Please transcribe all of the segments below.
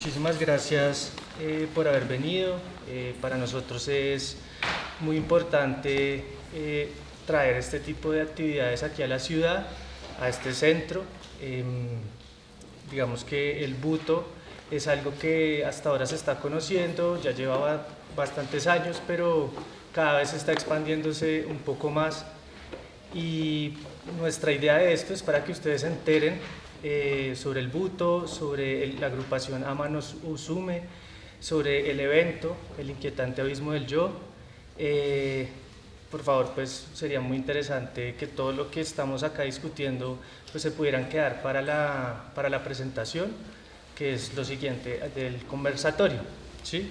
Muchísimas gracias por haber venido. Para nosotros es muy importante traer este tipo de actividades aquí a la ciudad, a este centro. Digamos que el buto es algo que hasta ahora se está conociendo, ya llevaba bastantes años, pero cada vez está expandiéndose un poco más. Y nuestra idea de esto es para que ustedes se enteren sobre el buto, sobre la agrupación Amanos Usume, sobre el evento, el inquietante abismo del yo. Por favor, pues sería muy interesante que todo lo que estamos acá discutiendo pues se pudieran quedar para la presentación, que es lo siguiente del conversatorio, ¿sí?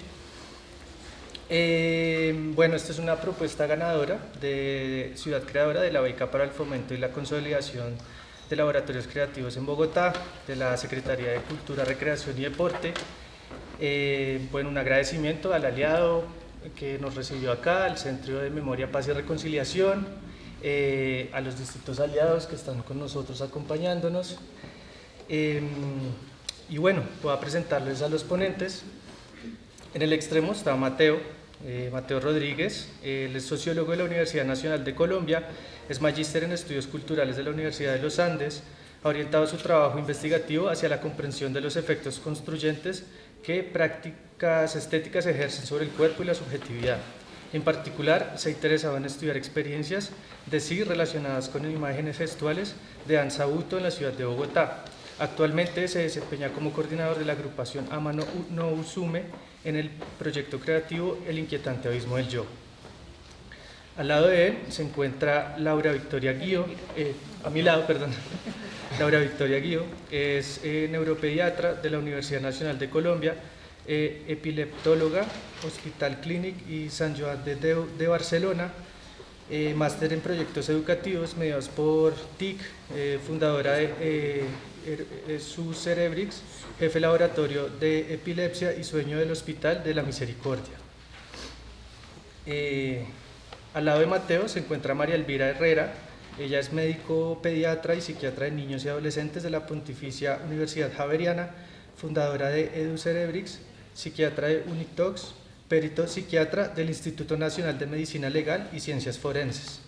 Bueno, esta es una propuesta ganadora de Ciudad Creadora de la Beca para el Fomento y la Consolidación de Laboratorios Creativos en Bogotá, de la Secretaría de Cultura, Recreación y Deporte. Bueno, un agradecimiento al aliado que nos recibió acá, al Centro de Memoria, Paz y Reconciliación, a los distintos aliados que están con nosotros acompañándonos. Y bueno, voy a presentarles a los ponentes. En el extremo está Mateo Rodríguez. Él es sociólogo de la Universidad Nacional de Colombia, es magíster en estudios culturales de la Universidad de los Andes, ha orientado su trabajo investigativo hacia la comprensión de los efectos construyentes que prácticas estéticas ejercen sobre el cuerpo y la subjetividad. En particular, se ha interesado en estudiar experiencias de sí relacionadas con imágenes gestuales de danza buto en la ciudad de Bogotá. Actualmente se desempeña como coordinador de la agrupación Amano no Usume en el proyecto creativo El Inquietante Abismo del Yo. Al lado de él se encuentra Laura Victoria Guío, a mi lado, perdón. Laura Victoria Guío es neuropediatra de la Universidad Nacional de Colombia, epileptóloga, Hospital Clínic y Sant Joan de Déu de Barcelona, máster en proyectos educativos mediados por TIC, fundadora de Su Cerebrix, jefe laboratorio de epilepsia y sueño del Hospital de la Misericordia. Al lado de Mateo se encuentra María Elvira Herrera. Ella es médico pediatra y psiquiatra de niños y adolescentes de la Pontificia Universidad Javeriana, fundadora de EduCerebrix, psiquiatra de Unitox, perito psiquiatra del Instituto Nacional de Medicina Legal y Ciencias Forenses.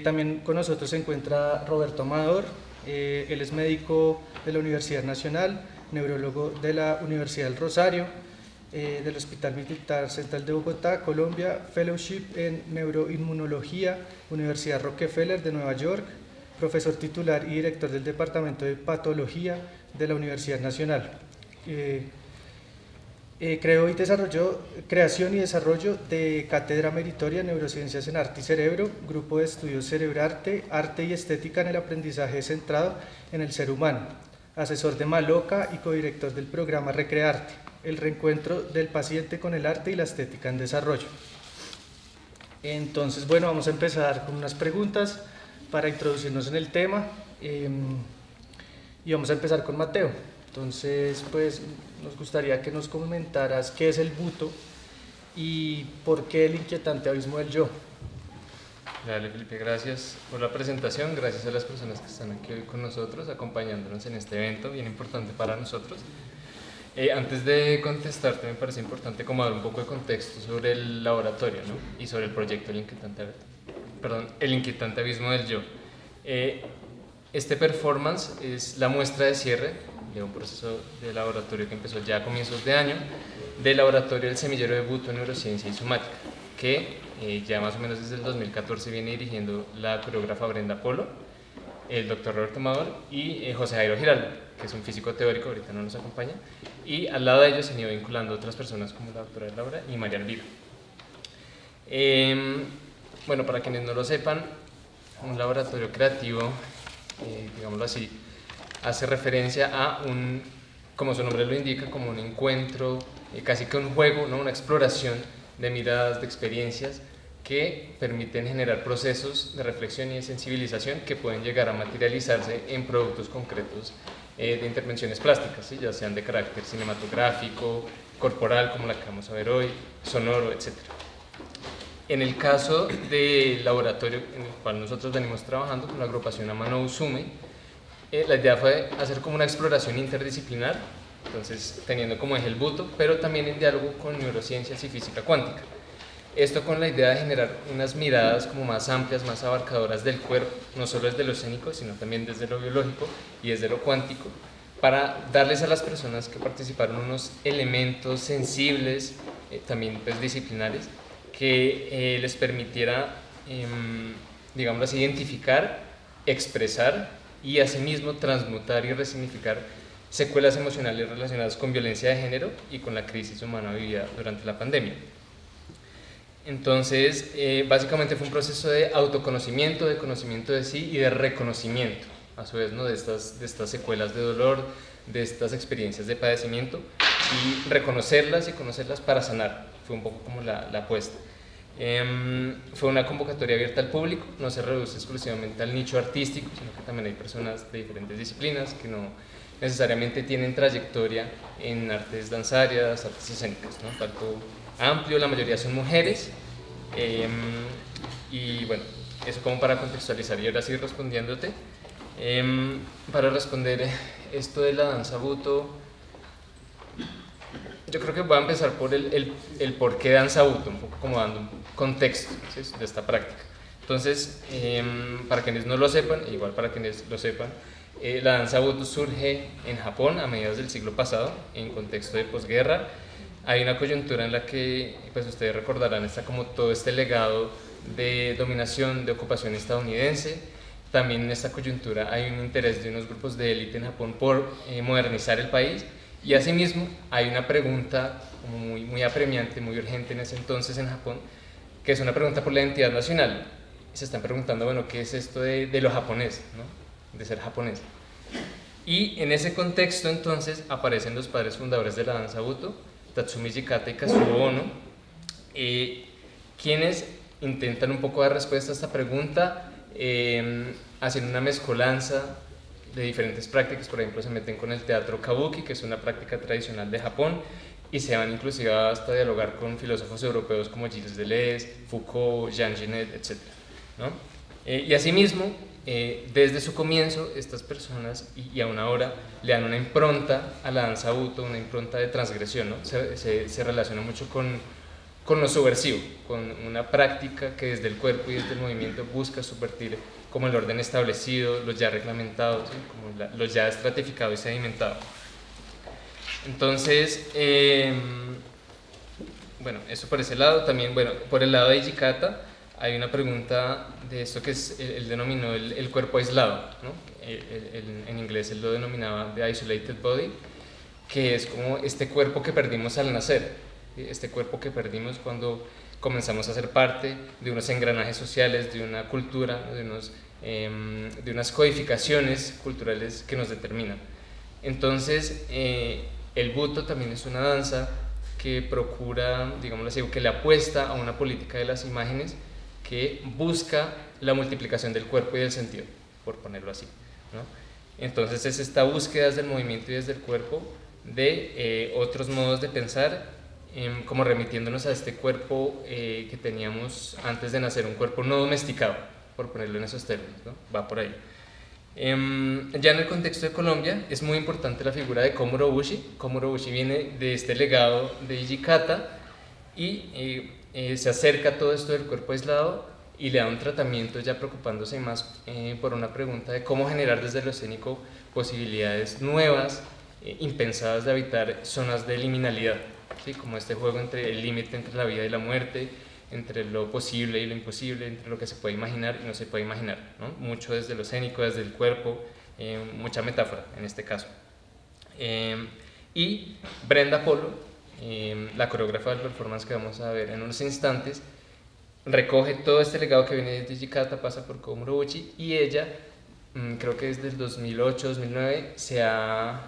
También con nosotros se encuentra Roberto Amador. Él es médico de la Universidad Nacional, neurólogo de la Universidad del Rosario, del Hospital Militar Central de Bogotá, Colombia, Fellowship en Neuroinmunología, Universidad Rockefeller de Nueva York, profesor titular y director del Departamento de Patología de la Universidad Nacional. Creó y desarrolló creación y desarrollo de Cátedra Meritoria en Neurociencias en Arte y Cerebro, Grupo de Estudios Cerebrarte, Arte y Estética en el Aprendizaje Centrado en el Ser Humano, asesor de Maloca y codirector del programa Recrearte, el reencuentro del paciente con el arte y la estética en desarrollo. Entonces, bueno, vamos a empezar con unas preguntas para introducirnos en el tema y vamos a empezar con Mateo. Entonces, pues nos gustaría que nos comentaras qué es el buto y por qué el inquietante abismo del yo. Dale, Felipe, gracias por la presentación, gracias a las personas que están aquí hoy con nosotros, acompañándonos en este evento bien importante para nosotros. Antes de contestarte, me parece importante como dar un poco de contexto sobre el laboratorio, ¿no? Y sobre el proyecto El Inquietante Abismo del Yo. Este performance es la muestra de cierre de un proceso de laboratorio que empezó ya a comienzos de año, del laboratorio del semillero de buto, neurociencia y somática, que ya más o menos desde el 2014 viene dirigiendo la coreógrafa Brenda Polo, el doctor Roberto Amador y José Jairo Giraldo, que es un físico teórico, ahorita no nos acompaña, y al lado de ellos se han ido vinculando otras personas como la doctora Laura y María Elvira. Bueno, para quienes no lo sepan, un laboratorio creativo, digámoslo así, hace referencia a como su nombre lo indica, como un encuentro, casi que un juego, ¿no? Una exploración de miradas, de experiencias que permiten generar procesos de reflexión y de sensibilización que pueden llegar a materializarse en productos concretos de intervenciones plásticas, ¿sí? Ya sean de carácter cinematográfico, corporal, como la que vamos a ver hoy, sonoro, etc. En el caso del laboratorio en el cual nosotros venimos trabajando con la agrupación Amano Usume, la idea fue hacer como una exploración interdisciplinar, entonces teniendo como eje el buto, pero también en diálogo con neurociencias y física cuántica. Esto con la idea de generar unas miradas como más amplias, más abarcadoras del cuerpo, no solo desde lo escénico, sino también desde lo biológico y desde lo cuántico, para darles a las personas que participaron unos elementos sensibles, también pues, disciplinares, que les permitiera, digamos así, identificar, expresar y asimismo transmutar y resignificar secuelas emocionales relacionadas con violencia de género y con la crisis humana vivida durante la pandemia. Entonces, básicamente fue un proceso de autoconocimiento, de conocimiento de sí y de reconocimiento, a su vez, ¿no? de estas secuelas de dolor, de estas experiencias de padecimiento, y reconocerlas y conocerlas para sanar. Fue un poco como la apuesta. Fue una convocatoria abierta al público, no se reduce exclusivamente al nicho artístico, sino que también hay personas de diferentes disciplinas que no necesariamente tienen trayectoria en artes danzarias, artes escénicas, ¿no? Tanto amplio, la mayoría son mujeres, y bueno, eso como para contextualizar. Y ahora sí respondiéndote, para responder esto de la danza buto, yo creo que voy a empezar por el por qué danza buto, un poco como dando un contexto, ¿sí?, de esta práctica. Entonces, para quienes no lo sepan, igual para quienes lo sepan, la danza buto surge en Japón a mediados del siglo pasado, en contexto de posguerra. Hay una coyuntura en la que, pues ustedes recordarán, está como todo este legado de dominación, de ocupación estadounidense. También en esta coyuntura hay un interés de unos grupos de élite en Japón por modernizar el país, y asimismo hay una pregunta como muy apremiante, muy urgente en ese entonces en Japón, que es una pregunta por la identidad nacional. Se están preguntando, bueno, ¿qué es esto de lo japonés, ¿no? De ser japonés? Y en ese contexto entonces aparecen los padres fundadores de la danza buto, Tatsumi Jikata y Kazuo Ono, quienes intentan un poco dar respuesta a esta pregunta, haciendo una mezcolanza de diferentes prácticas. Por ejemplo, se meten con el teatro kabuki, que es una práctica tradicional de Japón, y se van inclusive hasta dialogar con filósofos europeos como Gilles Deleuze, Foucault, Jean Genet, etc., ¿no? Y asimismo, desde su comienzo, estas personas, y aún ahora, le dan una impronta a la danza buto, una impronta de transgresión, ¿no? Se relaciona mucho con lo subversivo, con una práctica que desde el cuerpo y desde el movimiento busca subvertir como el orden establecido, los ya reglamentados, ¿sí?, como los ya estratificados y sedimentados. Entonces, bueno, eso por ese lado. También, bueno, por el lado de Jikata hay una pregunta de esto que él denominó el cuerpo aislado, ¿no? En inglés él lo denominaba the isolated body, que es como este cuerpo que perdimos al nacer, ¿sí? Este cuerpo que perdimos cuando comenzamos a ser parte de unos engranajes sociales, de una cultura, de unas codificaciones culturales que nos determinan. Entonces, el buto también es una danza que procura, digámoslo así, que le apuesta a una política de las imágenes que busca la multiplicación del cuerpo y del sentido, por ponerlo así, ¿no? Entonces es esta búsqueda desde el movimiento y desde el cuerpo de otros modos de pensar, como remitiéndonos a este cuerpo que teníamos antes de nacer, un cuerpo no domesticado, por ponerlo en esos términos, ¿no? Va por ahí. Ya en el contexto de Colombia es muy importante la figura de Komuro Obushi. Komuro Obushi viene de este legado de Jikata y se acerca a todo esto del cuerpo aislado y le da un tratamiento ya preocupándose más por una pregunta de cómo generar desde lo escénico posibilidades nuevas, impensadas de habitar zonas de liminalidad, ¿sí? Como este juego entre el límite entre la vida y la muerte, entre lo posible y lo imposible, entre lo que se puede imaginar y no se puede imaginar, ¿no? Mucho desde lo escénico, desde el cuerpo, mucha metáfora en este caso. Y Brenda Polo, la coreógrafa del performance que vamos a ver en unos instantes, recoge todo este legado que viene de Jikata, pasa por Komuro Obushi, y ella creo que desde el 2008-2009 se ha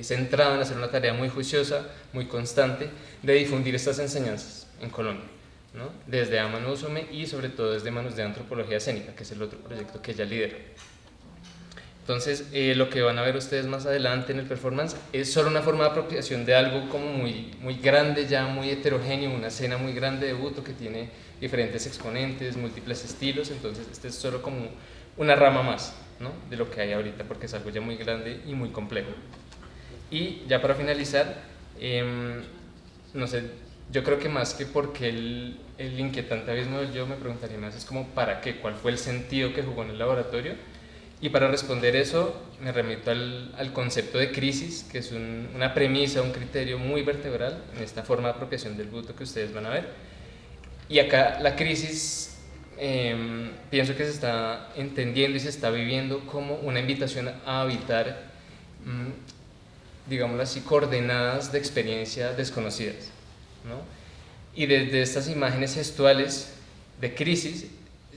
centrado en hacer una tarea muy juiciosa, muy constante, de difundir estas enseñanzas en Colombia, ¿no? Desde Amano Usume y sobre todo desde Manos de Antropología Escénica, que es el otro proyecto que ella lidera. Entonces, lo que van a ver ustedes más adelante en el performance es solo una forma de apropiación de algo como muy grande, ya muy heterogéneo, una escena muy grande de Buto que tiene diferentes exponentes, múltiples estilos. Entonces, este es solo como una rama más, ¿no?, de lo que hay ahorita, porque es algo ya muy grande y muy complejo. Y ya para finalizar, no sé, yo creo que más que porque el inquietante abismo del yo, me preguntaría más, es como ¿para qué? ¿Cuál fue el sentido que jugó en el laboratorio? Y para responder eso, me remito al concepto de crisis, que es una premisa, un criterio muy vertebral en esta forma de apropiación del Buto que ustedes van a ver. Y acá la crisis, pienso que se está entendiendo y se está viviendo como una invitación a habitar, digámoslo así, coordenadas de experiencia desconocidas, ¿no? Y desde estas imágenes gestuales de crisis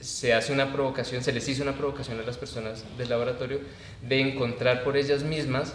se hace una provocación, se les hizo una provocación a las personas del laboratorio de encontrar por ellas mismas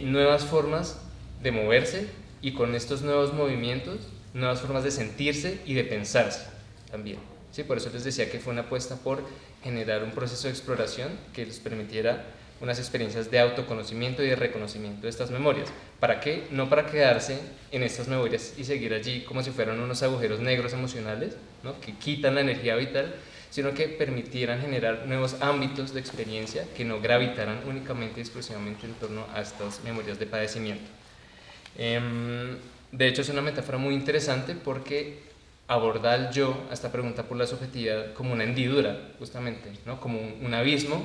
nuevas formas de moverse, y con estos nuevos movimientos, nuevas formas de sentirse y de pensarse también, ¿sí? Por eso les decía que fue una apuesta por generar un proceso de exploración que les permitiera unas experiencias de autoconocimiento y de reconocimiento de estas memorias. ¿Para qué? No para quedarse en estas memorias y seguir allí como si fueran unos agujeros negros emocionales, ¿no?, que quitan la energía vital, sino que permitieran generar nuevos ámbitos de experiencia que no gravitaran únicamente y exclusivamente en torno a estas memorias de padecimiento. De hecho, es una metáfora muy interesante porque aborda al yo, a esta pregunta por la subjetividad, como una hendidura, justamente, ¿no?, como un abismo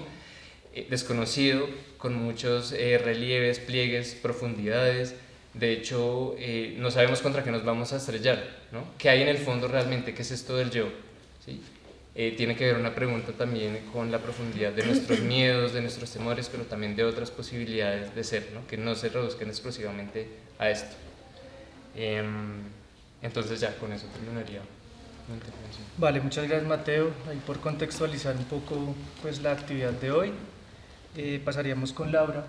desconocido, con muchos relieves, pliegues, profundidades. De hecho, no sabemos contra qué nos vamos a estrellar, ¿no? ¿Qué hay en el fondo realmente? ¿Qué es esto del yo? ¿Sí? Tiene que ver una pregunta también con la profundidad de nuestros miedos, de nuestros temores, pero también de otras posibilidades de ser, ¿no?, que no se reduzcan exclusivamente a esto. Entonces ya con eso terminaría mi intervención. Vale, muchas gracias, Mateo. Ahí por contextualizar un poco pues, la actividad de hoy, pasaríamos con Laura.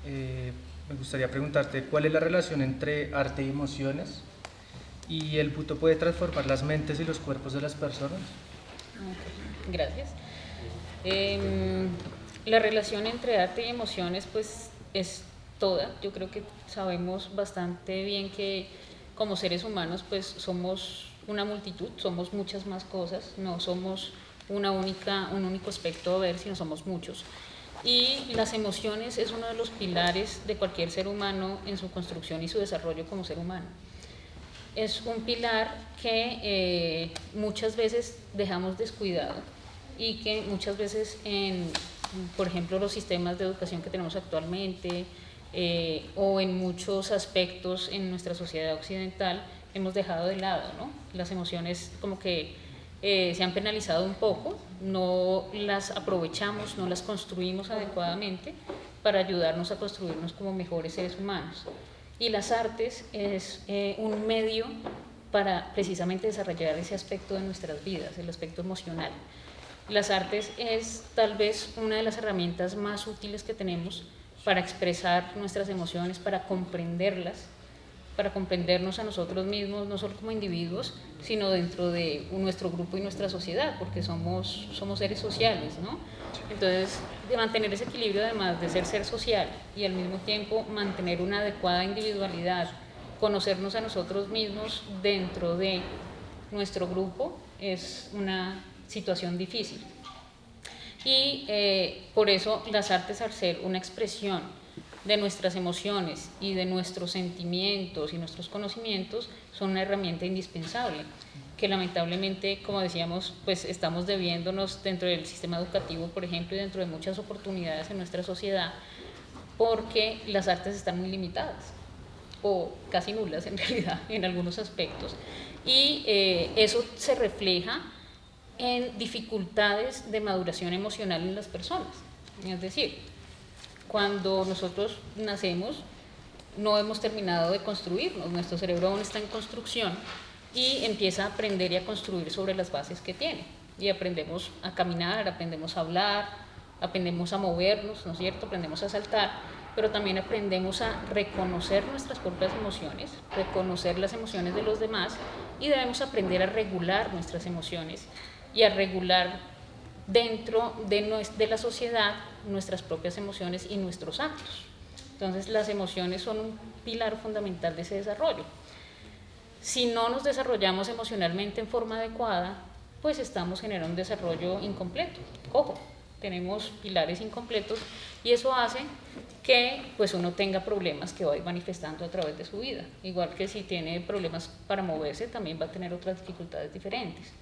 Me gustaría preguntarte cuál es la relación entre arte y emociones, y el Buto puede transformar las mentes y los cuerpos de las personas. Gracias. La relación entre arte y emociones pues es toda. Yo creo que sabemos bastante bien que como seres humanos pues somos una multitud, somos muchas más cosas, no somos un único aspecto a ver, sino somos muchos. Y las emociones es uno de los pilares de cualquier ser humano en su construcción y su desarrollo como ser humano. Es un pilar que muchas veces dejamos descuidado y que muchas veces por ejemplo, los sistemas de educación que tenemos actualmente o en muchos aspectos en nuestra sociedad occidental hemos dejado de lado, ¿no? Las emociones como que se han penalizado un poco, no las aprovechamos, no las construimos adecuadamente para ayudarnos a construirnos como mejores seres humanos. Y las artes es un medio para precisamente desarrollar ese aspecto de nuestras vidas, el aspecto emocional. Las artes es tal vez una de las herramientas más útiles que tenemos para expresar nuestras emociones, para comprenderlas, para comprendernos a nosotros mismos, no solo como individuos, sino dentro de nuestro grupo y nuestra sociedad, porque somos seres sociales, ¿no? Entonces, de mantener ese equilibrio, además de ser social y al mismo tiempo mantener una adecuada individualidad, conocernos a nosotros mismos dentro de nuestro grupo, es una situación difícil. Y por eso las artes, al ser una expresión de nuestras emociones y de nuestros sentimientos y nuestros conocimientos, son una herramienta indispensable que lamentablemente, como decíamos, pues estamos debiéndonos dentro del sistema educativo, por ejemplo, y dentro de muchas oportunidades en nuestra sociedad, porque las artes están muy limitadas o casi nulas en realidad en algunos aspectos, y eso se refleja en dificultades de maduración emocional en las personas. Es decir, cuando nosotros nacemos no hemos terminado de construirnos, nuestro cerebro aún está en construcción y empieza a aprender y a construir sobre las bases que tiene, y aprendemos a caminar, aprendemos a hablar, aprendemos a movernos, ¿no es cierto? Aprendemos a saltar, pero también aprendemos a reconocer nuestras propias emociones, reconocer las emociones de los demás, y debemos aprender a regular nuestras emociones y a regular dentro de la sociedad nuestras propias emociones y nuestros actos. Entonces las emociones son un pilar fundamental de ese desarrollo. Si no nos desarrollamos emocionalmente en forma adecuada, pues estamos generando un desarrollo incompleto, cojo. Tenemos pilares incompletos y eso hace que pues uno tenga problemas que va a ir manifestando a través de su vida. Igual que si tiene problemas para moverse, también va a tener otras dificultades diferentes.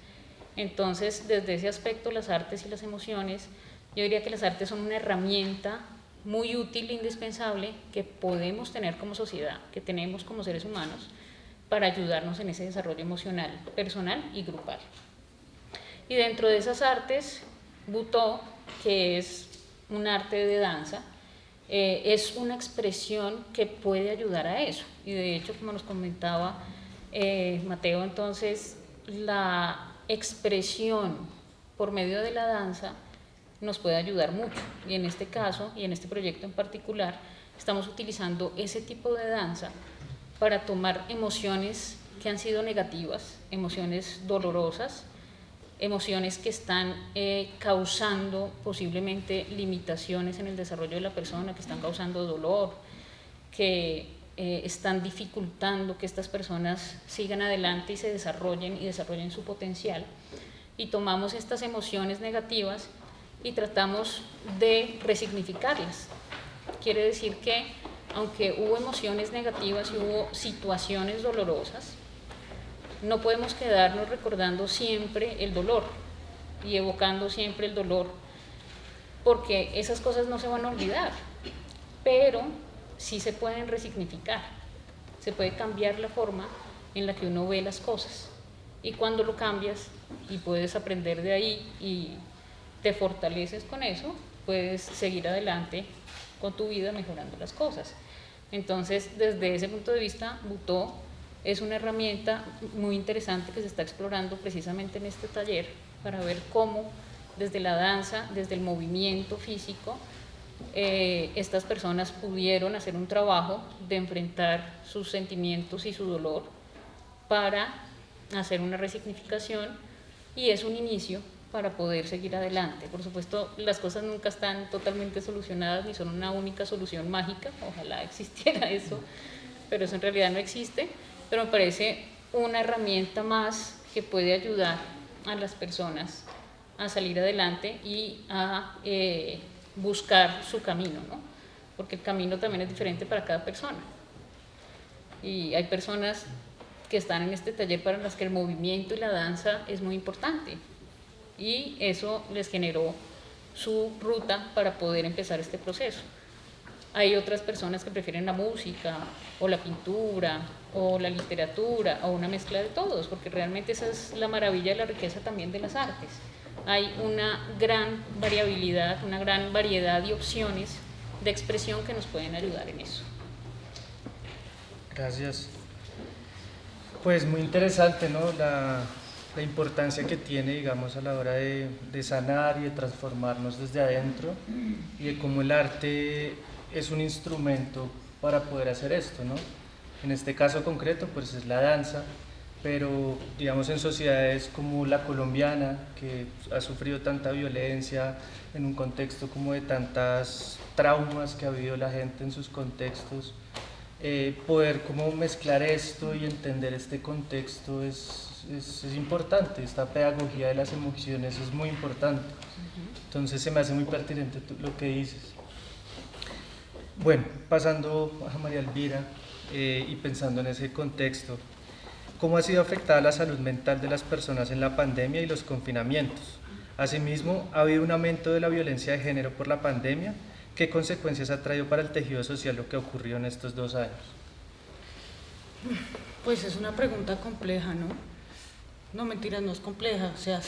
Entonces, desde ese aspecto, las artes y las emociones, yo diría que las artes son una herramienta muy útil e indispensable que podemos tener como sociedad, que tenemos como seres humanos, para ayudarnos en ese desarrollo emocional, personal y grupal. Y dentro de esas artes, Butó, que es un arte de danza, es una expresión que puede ayudar a eso. Y de hecho, como nos comentaba Mateo, entonces la expresión por medio de la danza nos puede ayudar mucho. Y en este caso, y en este proyecto en particular, estamos utilizando ese tipo de danza para tomar emociones que han sido negativas, emociones dolorosas, emociones que están causando posiblemente limitaciones en el desarrollo de la persona, que están causando dolor, que están dificultando que estas personas sigan adelante y se desarrollen y desarrollen su potencial. Y tomamos estas emociones negativas y tratamos de resignificarlas. Quiere decir que aunque hubo emociones negativas y hubo situaciones dolorosas, no podemos quedarnos recordando siempre el dolor y evocando siempre el dolor, porque esas cosas no se van a olvidar, pero sí se pueden resignificar, se puede cambiar la forma en la que uno ve las cosas, y cuando lo cambias y puedes aprender de ahí y te fortaleces con eso, puedes seguir adelante con tu vida mejorando las cosas. Entonces, desde ese punto de vista, Butó es una herramienta muy interesante que se está explorando precisamente en este taller para ver cómo desde la danza, desde el movimiento físico, estas personas pudieron hacer un trabajo de enfrentar sus sentimientos y su dolor para hacer una resignificación, y es un inicio para poder seguir adelante. Por supuesto, las cosas nunca están totalmente solucionadas ni son una única solución mágica, ojalá existiera eso, pero eso en realidad no existe, pero me parece una herramienta más que puede ayudar a las personas a salir adelante y a buscar su camino, ¿no? Porque el camino también es diferente para cada persona. Y hay personas que están en este taller para las que el movimiento y la danza es muy importante, y eso les generó su ruta para poder empezar este proceso. Hay otras personas que prefieren la música o la pintura o la literatura o una mezcla de todos, porque realmente esa es la maravilla y la riqueza también de las artes. Hay una gran variabilidad, una gran variedad de opciones de expresión que nos pueden ayudar en eso. Gracias. Pues muy interesante, ¿no? La importancia que tiene, digamos, a la hora de sanar y de transformarnos desde adentro, y de cómo el arte es un instrumento para poder hacer esto, ¿no? En este caso concreto, pues es la danza, pero digamos en sociedades como la colombiana, que ha sufrido tanta violencia, en un contexto como de tantas traumas que ha vivido la gente en sus contextos, poder como mezclar esto y entender este contexto es importante. Esta pedagogía de las emociones es muy importante. Entonces se me hace muy pertinente lo que dices. Bueno, pasando a María Elvira y pensando en ese contexto, ¿cómo ha sido afectada la salud mental de las personas en la pandemia y los confinamientos? Asimismo, ¿ha habido un aumento de la violencia de género por la pandemia? ¿Qué consecuencias ha traído para el tejido social lo que ocurrió en estos 2 años? Pues es una pregunta compleja, ¿no? No, mentiras, no es compleja, o sea,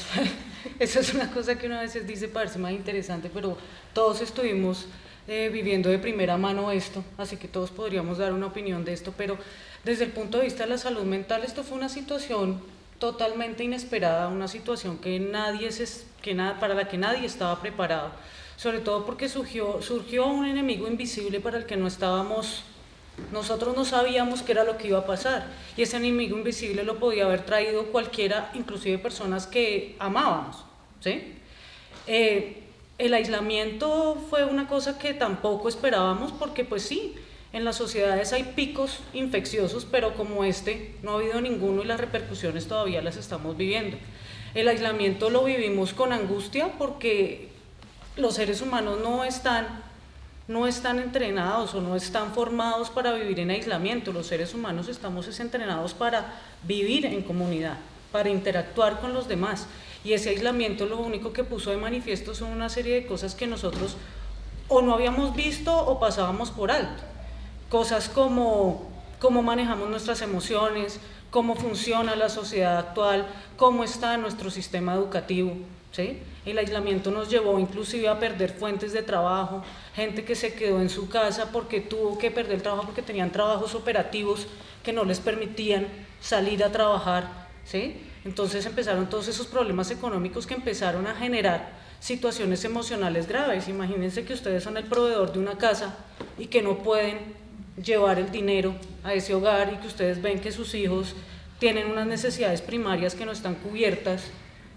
eso es una cosa que uno a veces dice parece más interesante, pero todos estuvimos viviendo de primera mano esto, así que todos podríamos dar una opinión de esto, pero desde el punto de vista de la salud mental esto fue una situación totalmente inesperada, una situación que para la que nadie estaba preparado, sobre todo porque surgió un enemigo invisible para el que nosotros no sabíamos qué era lo que iba a pasar, y ese enemigo invisible lo podía haber traído cualquiera, inclusive personas que amábamos, ¿sí? El aislamiento fue una cosa que tampoco esperábamos, porque pues sí, en las sociedades hay picos infecciosos, pero como este no ha habido ninguno y las repercusiones todavía las estamos viviendo. El aislamiento lo vivimos con angustia porque los seres humanos no están entrenados o no están formados para vivir en aislamiento. Los seres humanos estamos entrenados para vivir en comunidad, para interactuar con los demás. Y ese aislamiento lo único que puso de manifiesto son una serie de cosas que nosotros o no habíamos visto o pasábamos por alto. Cosas como cómo manejamos nuestras emociones, cómo funciona la sociedad actual, cómo está nuestro sistema educativo, ¿sí? El aislamiento nos llevó inclusive a perder fuentes de trabajo, gente que se quedó en su casa porque tuvo que perder el trabajo porque tenían trabajos operativos que no les permitían salir a trabajar, ¿sí? Entonces empezaron todos esos problemas económicos que empezaron a generar situaciones emocionales graves. Imagínense que ustedes son el proveedor de una casa y que no pueden llevar el dinero a ese hogar y que ustedes ven que sus hijos tienen unas necesidades primarias que no están cubiertas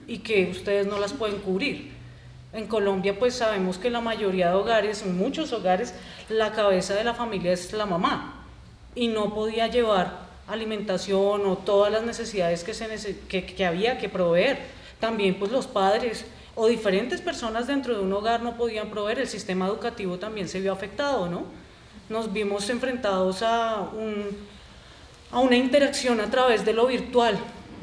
y que ustedes no las pueden cubrir. En Colombia pues sabemos que la mayoría de hogares, en muchos hogares, la cabeza de la familia es la mamá y no podía llevar alimentación o todas las necesidades que había que proveer. También pues los padres o diferentes personas dentro de un hogar no podían proveer, el sistema educativo también se vio afectado, ¿no? Nos vimos enfrentados a una interacción a través de lo virtual,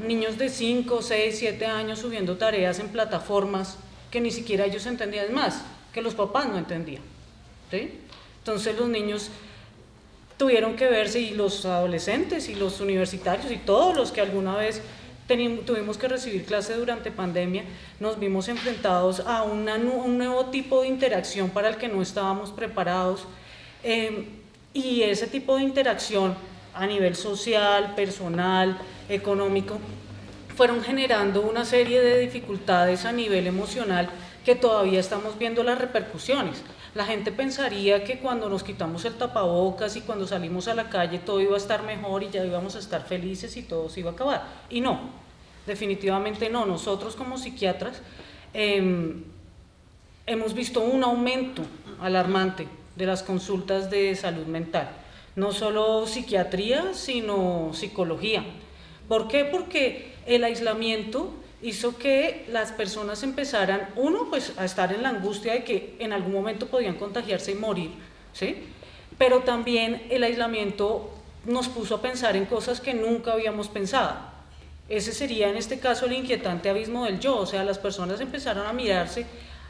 niños de 5, 6, 7 años subiendo tareas en plataformas que ni siquiera ellos entendían, es más, que los papás no entendían, ¿sí? Entonces los niños tuvieron que verse, y los adolescentes y los universitarios y todos los que alguna vez tuvimos que recibir clase durante pandemia, nos vimos enfrentados a un nuevo tipo de interacción para el que no estábamos preparados, y ese tipo de interacción a nivel social, personal, económico, fueron generando una serie de dificultades a nivel emocional que todavía estamos viendo las repercusiones. La gente pensaría que cuando nos quitamos el tapabocas y cuando salimos a la calle todo iba a estar mejor y ya íbamos a estar felices y todo se iba a acabar. Y no, definitivamente no. Nosotros como psiquiatras hemos visto un aumento alarmante de las consultas de salud mental. No solo psiquiatría, sino psicología. ¿Por qué? Porque el aislamiento hizo que las personas empezaran, pues a estar en la angustia de que en algún momento podían contagiarse y morir, ¿sí? Pero también el aislamiento nos puso a pensar en cosas que nunca habíamos pensado. Ese sería en este caso el inquietante abismo del yo, o sea, las personas empezaron a mirarse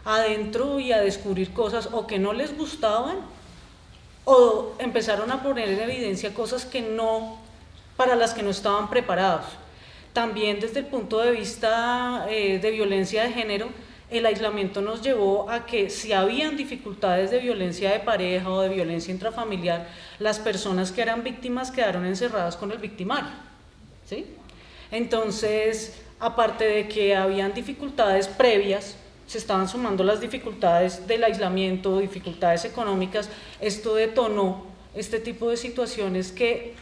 adentro y a descubrir cosas o que no les gustaban, o empezaron a poner en evidencia cosas para las que no estaban preparados. También desde el punto de vista de violencia de género, el aislamiento nos llevó a que si habían dificultades de violencia de pareja o de violencia intrafamiliar, las personas que eran víctimas quedaron encerradas con el victimario, ¿sí? Entonces, aparte de que habían dificultades previas, se estaban sumando las dificultades del aislamiento, dificultades económicas. Esto detonó este tipo de situaciones que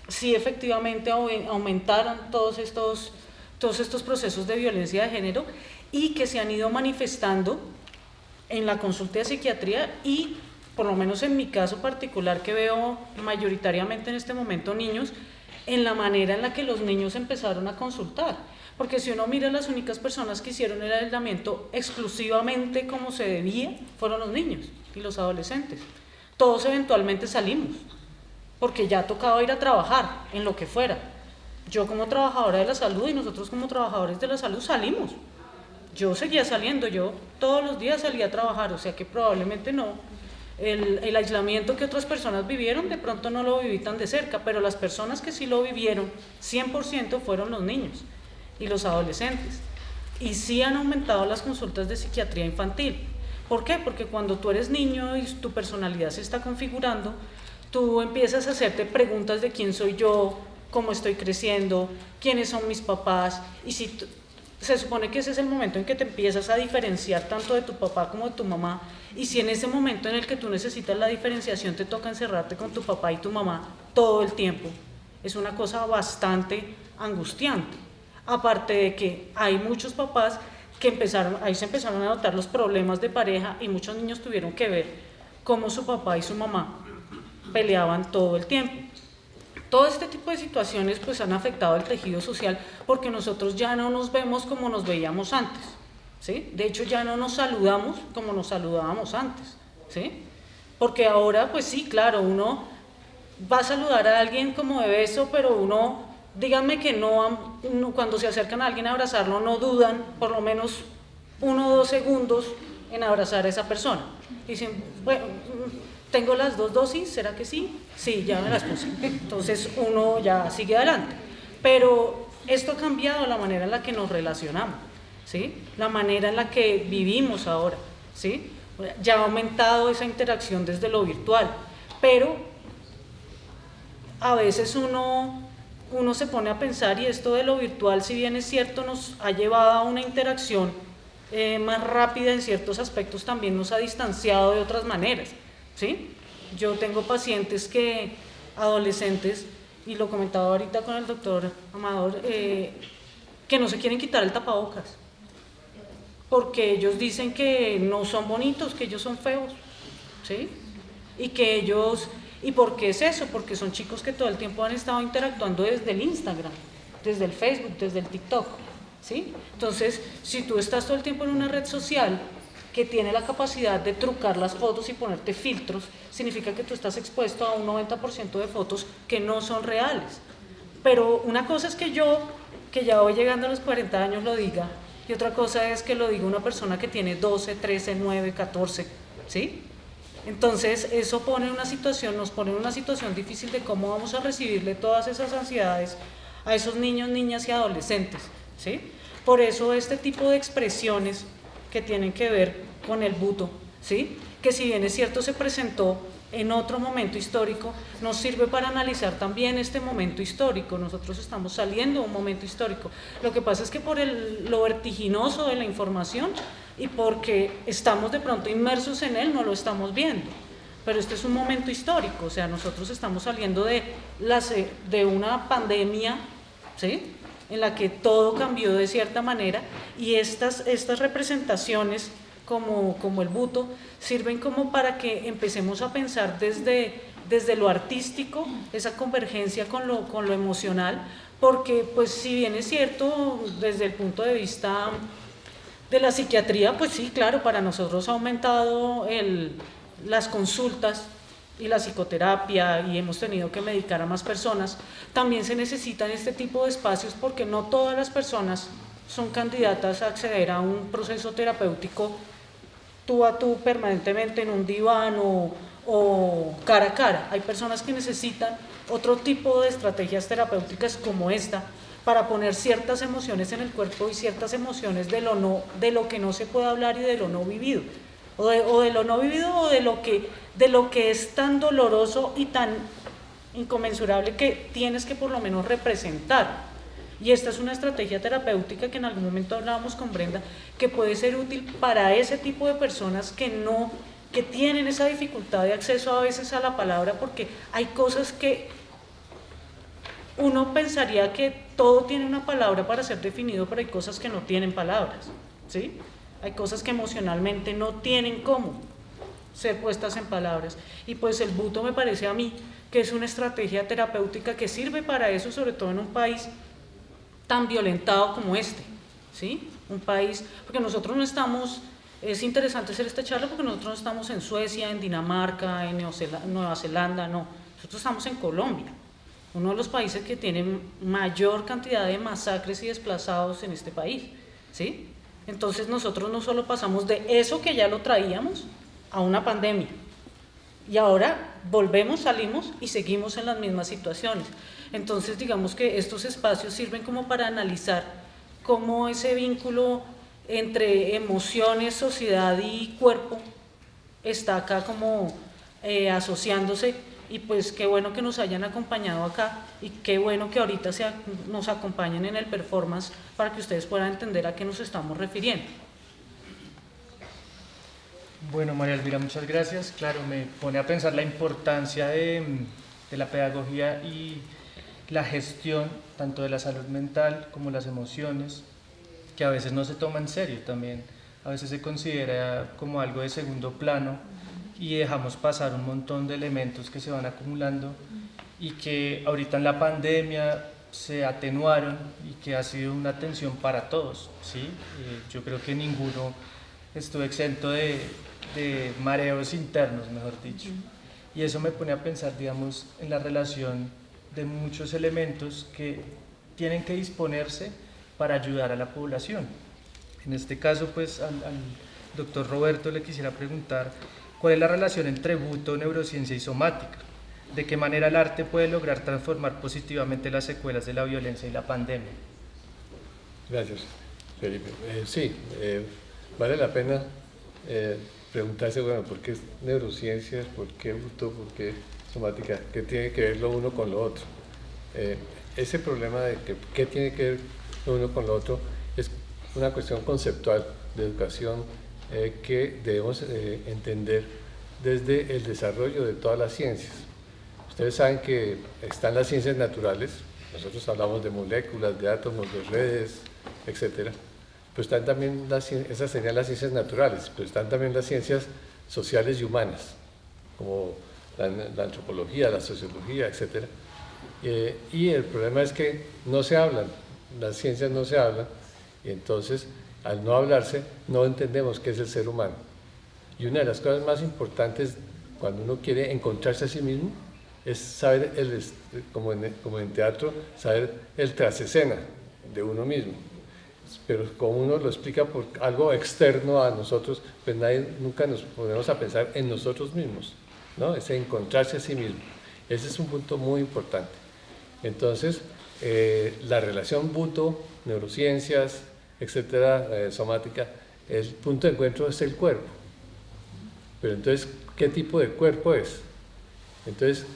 sí efectivamente aumentaron todos estos procesos de violencia de género y que se han ido manifestando en la consulta de psiquiatría y, por lo menos en mi caso particular, que veo mayoritariamente en este momento niños, en la manera en la que los niños empezaron a consultar. Porque si uno mira, las únicas personas que hicieron el aislamiento exclusivamente como se debía fueron los niños y los adolescentes. Todos eventualmente salimos, porque ya tocaba ir a trabajar en lo que fuera. Yo como trabajadora de la salud y nosotros como trabajadores de la salud salimos. Yo seguía saliendo, yo todos los días salía a trabajar, o sea que probablemente no. El aislamiento que otras personas vivieron, de pronto no lo viví tan de cerca, pero las personas que sí lo vivieron, 100% fueron los niños y los adolescentes. Y sí han aumentado las consultas de psiquiatría infantil. ¿Por qué? Porque cuando tú eres niño y tu personalidad se está configurando, tú empiezas a hacerte preguntas de quién soy yo, cómo estoy creciendo, quiénes son mis papás, y si se supone que ese es el momento en que te empiezas a diferenciar tanto de tu papá como de tu mamá, y si en ese momento en el que tú necesitas la diferenciación te toca encerrarte con tu papá y tu mamá todo el tiempo, es una cosa bastante angustiante. Aparte de que hay muchos papás que ahí se empezaron a notar los problemas de pareja y muchos niños tuvieron que ver cómo su papá y su mamá peleaban todo el tiempo. Todo este tipo de situaciones pues han afectado el tejido social porque nosotros ya no nos vemos como nos veíamos antes, ¿sí? De hecho ya no nos saludamos como nos saludábamos antes, ¿sí? Porque ahora pues sí, claro, uno va a saludar a alguien como de beso, pero uno, díganme que no, cuando se acercan a alguien a abrazarlo no dudan por lo menos 1 o 2 segundos en abrazar a esa persona. Dicen, bueno, ¿tengo las 2 dosis? ¿Será que sí? Sí, ya me las puse. Entonces uno ya sigue adelante. Pero esto ha cambiado la manera en la que nos relacionamos, ¿sí? La manera en la que vivimos ahora, ¿sí? Ya ha aumentado esa interacción desde lo virtual, pero a veces uno se pone a pensar, y esto de lo virtual, si bien es cierto, nos ha llevado a una interacción más rápida en ciertos aspectos, también nos ha distanciado de otras maneras, ¿sí? Yo tengo pacientes adolescentes, y lo comentaba ahorita con el doctor Amador, que no se quieren quitar el tapabocas, porque ellos dicen que no son bonitos, que ellos son feos, ¿sí? ¿Y por qué es eso? Porque son chicos que todo el tiempo han estado interactuando desde el Instagram, desde el Facebook, desde el TikTok, ¿sí? Entonces, si tú estás todo el tiempo en una red social que tiene la capacidad de trucar las fotos y ponerte filtros, significa que tú estás expuesto a un 90% de fotos que no son reales. Pero una cosa es que yo, que ya voy llegando a los 40 años, lo diga, y otra cosa es que lo diga una persona que tiene 12, 13, 9, 14, ¿sí? Entonces eso nos pone en una situación difícil de cómo vamos a recibirle todas esas ansiedades a esos niños, niñas y adolescentes, ¿sí? Por eso este tipo de expresiones que tienen que ver con el buto, ¿sí? Que si bien es cierto se presentó en otro momento histórico, nos sirve para analizar también este momento histórico. Nosotros estamos saliendo de un momento histórico. Lo que pasa es que por lo vertiginoso de la información y porque estamos de pronto inmersos en él, no lo estamos viendo. Pero este es un momento histórico, o sea, nosotros estamos saliendo de una pandemia, ¿sí? En la que todo cambió de cierta manera, y estas representaciones como el buto sirven como para que empecemos a pensar desde lo artístico, esa convergencia con lo emocional, porque pues si bien es cierto desde el punto de vista de la psiquiatría, pues sí, claro, para nosotros ha aumentado las consultas y la psicoterapia, y hemos tenido que medicar a más personas. También se necesitan este tipo de espacios porque no todas las personas son candidatas a acceder a un proceso terapéutico tú a tú permanentemente en un diván o cara a cara. Hay personas que necesitan otro tipo de estrategias terapéuticas como esta para poner ciertas emociones en el cuerpo y ciertas emociones de lo que no se puede hablar y de lo no vivido. O de lo no vivido o de lo que es tan doloroso y tan inconmensurable que tienes que por lo menos representar. Y esta es una estrategia terapéutica que en algún momento hablábamos con Brenda, que puede ser útil para ese tipo de personas que tienen esa dificultad de acceso a veces a la palabra, porque hay cosas que uno pensaría que todo tiene una palabra para ser definido, pero hay cosas que no tienen palabras, ¿sí? Hay cosas que emocionalmente no tienen cómo ser puestas en palabras, y pues el buto me parece a mí que es una estrategia terapéutica que sirve para eso, sobre todo en un país tan violentado como este, ¿sí? Un país, porque nosotros no estamos, es interesante hacer esta charla porque nosotros no estamos en Suecia, en Dinamarca, en Nueva Zelanda, no, nosotros estamos en Colombia, uno de los países que tiene mayor cantidad de masacres y desplazados en este país, ¿sí? Entonces nosotros no solo pasamos de eso que ya lo traíamos a una pandemia, y ahora volvemos, salimos y seguimos en las mismas situaciones. Entonces digamos que estos espacios sirven como para analizar cómo ese vínculo entre emociones, sociedad y cuerpo está acá como asociándose, y pues qué bueno que nos hayan acompañado acá y qué bueno que ahorita nos acompañen en el performance para que ustedes puedan entender a qué nos estamos refiriendo. Bueno, María Elvira, muchas gracias. Claro, me pone a pensar la importancia de la pedagogía y la gestión tanto de la salud mental como las emociones, que a veces no se toma en serio también, a veces se considera como algo de segundo plano y dejamos pasar un montón de elementos que se van acumulando y que ahorita en la pandemia se atenuaron y que ha sido una tensión para todos, ¿sí? Yo creo que ninguno estuvo exento de mareos internos, mejor dicho. Y eso me pone a pensar, digamos, en la relación de muchos elementos que tienen que disponerse para ayudar a la población. En este caso, pues, al doctor Roberto le quisiera preguntar cuál es la relación entre buto, neurociencia y somática. ¿De qué manera el arte puede lograr transformar positivamente las secuelas de la violencia y la pandemia? Gracias, Felipe. Sí, vale la pena preguntarse, bueno, ¿por qué neurociencias? ¿Por qué buto? ¿Por qué somática? ¿Qué tiene que ver lo uno con lo otro? Ese problema de qué tiene que ver lo uno con lo otro es una cuestión conceptual de educación que debemos entender desde el desarrollo de todas las ciencias. Ustedes saben que están las ciencias naturales, nosotros hablamos de moléculas, de átomos, de redes, etcétera. Pero están también esas serían las ciencias naturales, pero están también las ciencias sociales y humanas, como la antropología, la sociología, etc. Y el problema es que no se hablan, las ciencias no se hablan, y entonces al no hablarse no entendemos qué es el ser humano. Y una de las cosas más importantes cuando uno quiere encontrarse a sí mismo es saber, como en teatro, saber el tras escena de uno mismo. Pero como uno lo explica por algo externo a nosotros, pues nunca nos ponemos a pensar en nosotros mismos, ¿no? Ese encontrarse a sí mismo. Ese es un punto muy importante. Entonces, la relación buto, neurociencias, etcétera, somática, el punto de encuentro es el cuerpo. Pero entonces, ¿qué tipo de cuerpo es? Entonces,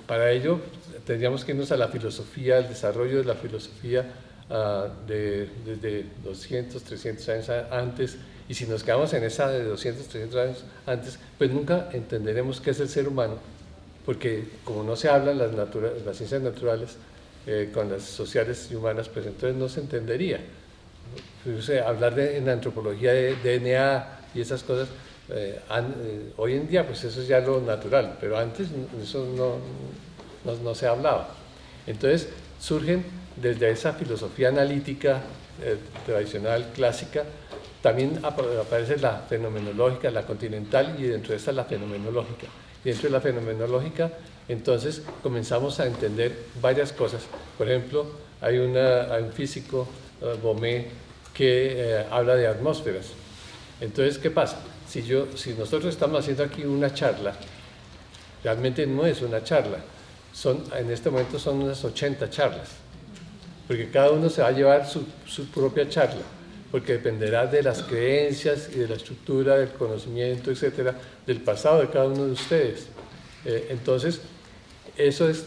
para ello tendríamos que irnos a la filosofía, al desarrollo de la filosofía desde 200, 300 años antes, y si nos quedamos en esa de 200, 300 años antes, pues nunca entenderemos qué es el ser humano, porque como no se hablan las ciencias naturales con las sociales y humanas, pues entonces no se entendería. Hablar en antropología de DNA y esas cosas, hoy en día pues eso es ya lo natural, pero antes eso no se hablaba. Entonces surgen desde esa filosofía analítica tradicional, clásica, también aparece la fenomenológica, la continental, y dentro de esa la fenomenológica. Y dentro de la fenomenológica, entonces comenzamos a entender varias cosas. Por ejemplo, hay un físico, Baumé, que habla de atmósferas. Entonces, ¿qué pasa? Si nosotros estamos haciendo aquí una charla, realmente no es una charla, en este momento son unas 80 charlas, porque cada uno se va a llevar su propia charla, porque dependerá de las creencias y de la estructura del conocimiento, etcétera, del pasado de cada uno de ustedes. Entonces, eso es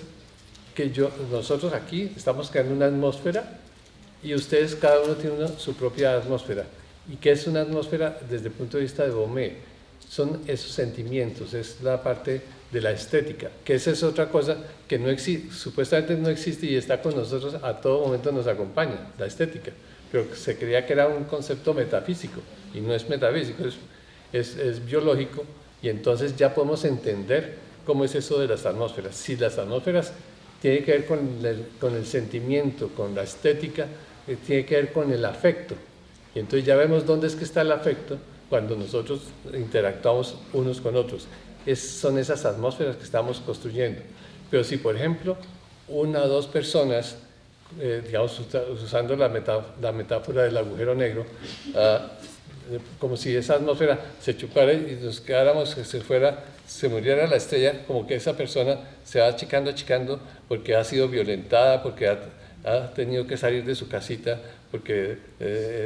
que nosotros aquí estamos creando una atmósfera y ustedes cada uno tiene su propia atmósfera. ¿Y qué es una atmósfera desde el punto de vista de Baumé? Son esos sentimientos, es la parte de la estética, que esa es otra cosa que no existe, supuestamente no existe y está con nosotros, a todo momento nos acompaña, la estética, pero se creía que era un concepto metafísico, y no es metafísico, es biológico, y entonces ya podemos entender cómo es eso de las atmósferas. Si las atmósferas tienen que ver con el sentimiento, con la estética, tiene que ver con el afecto, y entonces ya vemos dónde es que está el afecto cuando nosotros interactuamos unos con otros. Son esas atmósferas que estamos construyendo. Pero si, por ejemplo, una o dos personas, digamos, usando la metáfora del agujero negro, como si esa atmósfera se chupara y nos quedáramos, que se muriera la estrella, como que esa persona se va achicando porque ha sido violentada, porque ha tenido que salir de su casita, porque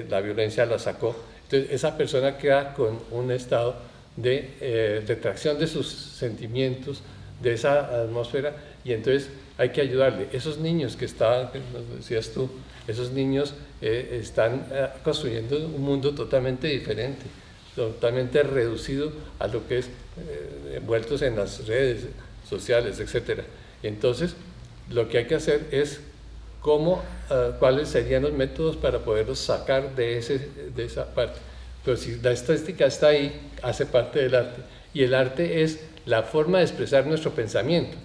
la violencia la sacó. Entonces, esa persona queda con un estado de retracción de sus sentimientos, de esa atmósfera, y entonces hay que ayudarle. Esos niños que estaban, que nos decías tú, esos niños están construyendo un mundo totalmente diferente, totalmente reducido a lo que es envueltos en las redes sociales, etc. Entonces, lo que hay que hacer es cuáles serían los métodos para poderlos sacar de esa parte. Pero si la estadística está ahí, hace parte del arte, y el arte es la forma de expresar nuestro pensamiento.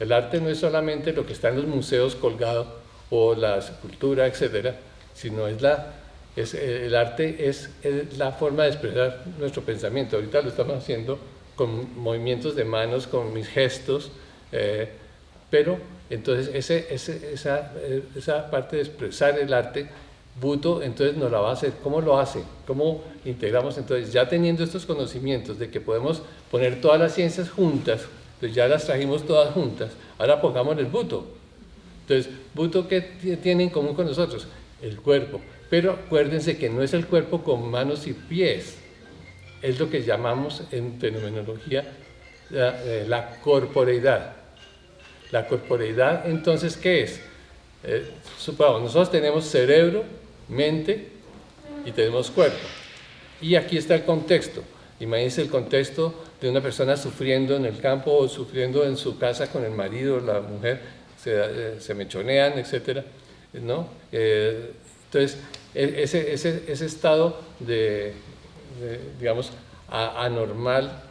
El arte no es solamente lo que está en los museos colgado o la escultura, etc., sino el arte es la forma de expresar nuestro pensamiento. Ahorita lo estamos haciendo con movimientos de manos, con mis gestos, pero entonces esa parte de expresar el arte, Buto entonces nos la va a hacer. ¿Cómo lo hace? ¿Cómo integramos? Entonces, ya teniendo estos conocimientos de que podemos poner todas las ciencias juntas, pues ya las trajimos todas juntas, ahora pongamos el Buto. Entonces, Buto, ¿qué tiene en común con nosotros? El cuerpo. Pero acuérdense que no es el cuerpo con manos y pies, es lo que llamamos en fenomenología la corporeidad. La corporeidad, entonces, ¿qué es? Supongamos, nosotros tenemos cerebro, mente y tenemos cuerpo. Y aquí está el contexto. Imagínense el contexto de una persona sufriendo en el campo o sufriendo en su casa con el marido, la mujer, se mechonean, etc., ¿no? Entonces, ese estado digamos, anormal,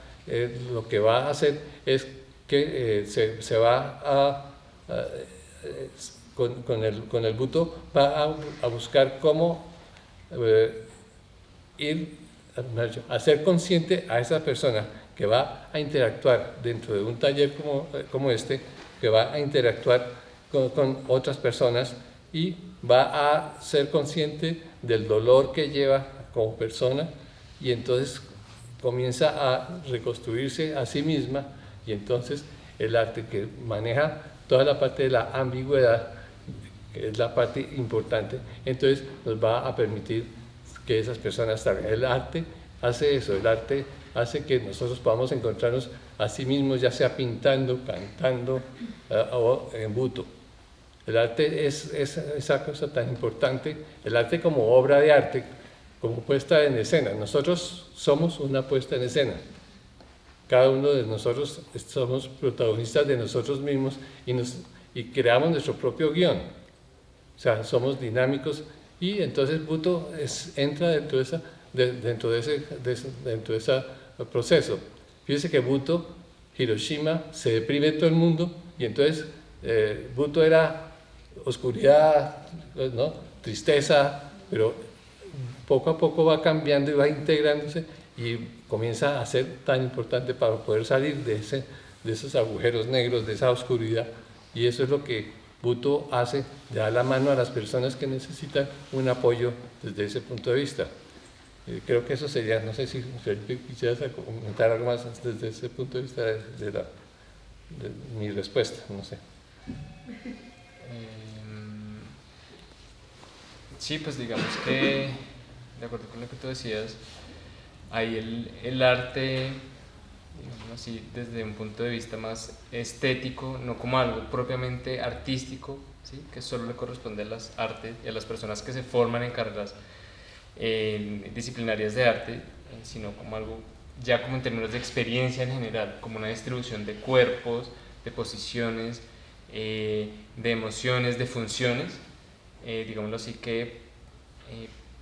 lo que va a hacer es que se va con el Buto va a buscar cómo hacer consciente a esa persona que va a interactuar dentro de un taller como este, que va a interactuar con otras personas y va a ser consciente del dolor que lleva como persona, y entonces comienza a reconstruirse a sí misma, y entonces el arte que maneja toda la parte de la ambigüedad, que es la parte importante, entonces nos va a permitir que esas personas salgan. El arte hace eso, el arte hace que nosotros podamos encontrarnos a sí mismos, ya sea pintando, cantando o en Buto. El arte es esa cosa tan importante, el arte como obra de arte, como puesta en escena. Nosotros somos una puesta en escena. Cada uno de nosotros somos protagonistas de nosotros mismos y creamos nuestro propio guión. O sea, somos dinámicos, y entonces Buto entra dentro de ese proceso. Fíjense que Buto, Hiroshima, se deprime todo el mundo, y entonces Buto era oscuridad, ¿no? Tristeza, pero poco a poco va cambiando y va integrándose y comienza a ser tan importante para poder salir de esos agujeros negros, de esa oscuridad. Y eso es lo que Buto hace, da la mano a las personas que necesitan un apoyo desde ese punto de vista. Creo que eso sería, no sé si Felipe quisieras comentar algo más desde ese punto de vista de mi respuesta, no sé. Sí, pues digamos que, de acuerdo con lo que tú decías, ahí el arte, digamos así, desde un punto de vista más estético, no como algo propiamente artístico, ¿sí? Que solo le corresponde a las artes y a las personas que se forman en carreras disciplinarias de arte, sino como algo ya como en términos de experiencia en general, como una distribución de cuerpos, de posiciones, de emociones, de funciones, digámoslo así, que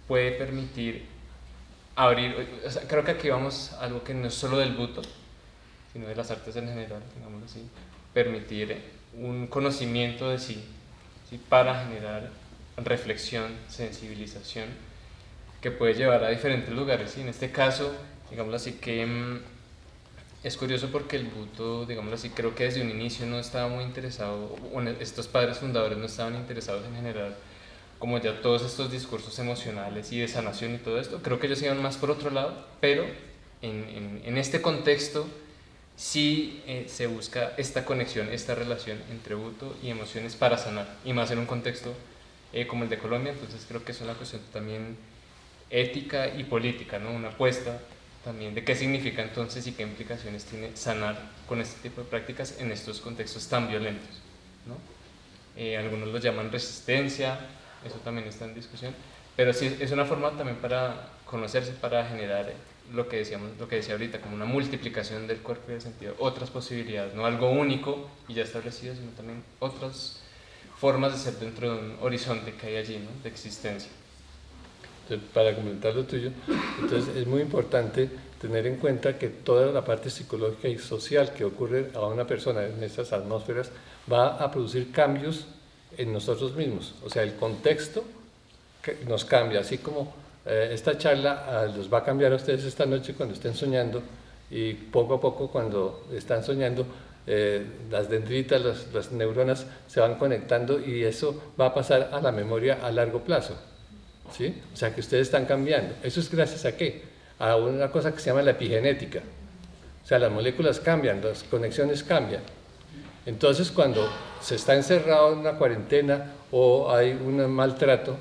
puede permitir abrir, o sea, creo que aquí vamos a algo que no es solo del Buto, sino de las artes en general, digámoslo así, permitir un conocimiento de sí, ¿sí? Para generar reflexión, sensibilización, que puede llevar a diferentes lugares, ¿sí? En este caso, digámoslo así, que es curioso porque el Buto, digámoslo así, creo que desde un inicio no estaba muy interesado, bueno, estos padres fundadores no estaban interesados en generar como ya todos estos discursos emocionales y de sanación y todo esto. Creo que ellos iban más por otro lado, pero en este contexto sí se busca esta conexión, esta relación entre Buto y emociones para sanar, y más en un contexto como el de Colombia. Entonces creo que es una cuestión también ética y política, ¿no? Una apuesta también de qué significa entonces y qué implicaciones tiene sanar con este tipo de prácticas en estos contextos tan violentos, ¿no? Algunos lo llaman resistencia, eso también está en discusión, pero sí es una forma también para conocerse, para generar lo que decía ahorita, como una multiplicación del cuerpo y del sentido, otras posibilidades, no algo único y ya establecido, sino también otras formas de ser dentro de un horizonte que hay allí, ¿no? De existencia. Entonces, para comentar lo tuyo, entonces es muy importante tener en cuenta que toda la parte psicológica y social que ocurre a una persona en estas atmósferas va a producir cambios en nosotros mismos, o sea, el contexto nos cambia, así como esta charla los va a cambiar a ustedes esta noche cuando estén soñando, y poco a poco cuando están soñando las dendritas, las neuronas se van conectando y eso va a pasar a la memoria a largo plazo, ¿sí? O sea que ustedes están cambiando. ¿Eso es gracias a qué? A una cosa que se llama la epigenética. O sea, las moléculas cambian, las conexiones cambian. Entonces, cuando se está encerrado en una cuarentena o hay un maltrato,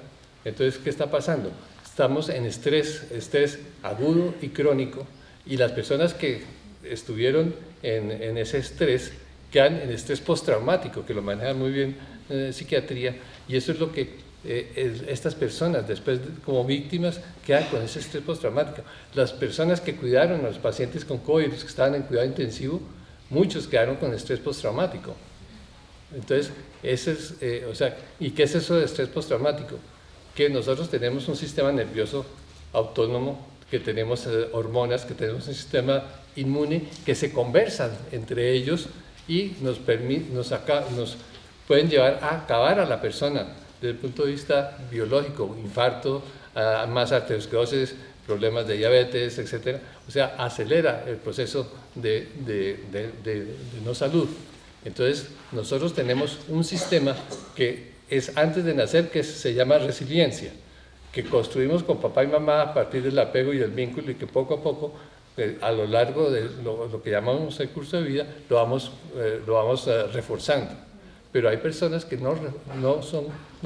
entonces, ¿qué está pasando? Estamos en estrés agudo y crónico, y las personas que estuvieron en ese estrés quedan en estrés postraumático, que lo maneja muy bien psiquiatría, y eso es lo que estas personas después como víctimas quedan con ese estrés postraumático. Las personas que cuidaron a los pacientes con COVID, los que estaban en cuidado intensivo, muchos quedaron con estrés postraumático. Entonces, ese es, o sea, ¿y qué es eso de estrés postraumático? Que nosotros tenemos un sistema nervioso autónomo, que tenemos hormonas, que tenemos un sistema inmune que se conversan entre ellos y nos pueden llevar a acabar a la persona desde el punto de vista biológico, infarto, más arteriosclerosis, problemas de diabetes, etc. O sea, acelera el proceso de no salud. Entonces, nosotros tenemos un sistema que es antes de nacer, que se llama resiliencia, que construimos con papá y mamá a partir del apego y del vínculo, y que poco a poco, a lo largo de lo que llamamos el curso de vida, lo vamos reforzando. Pero hay personas que no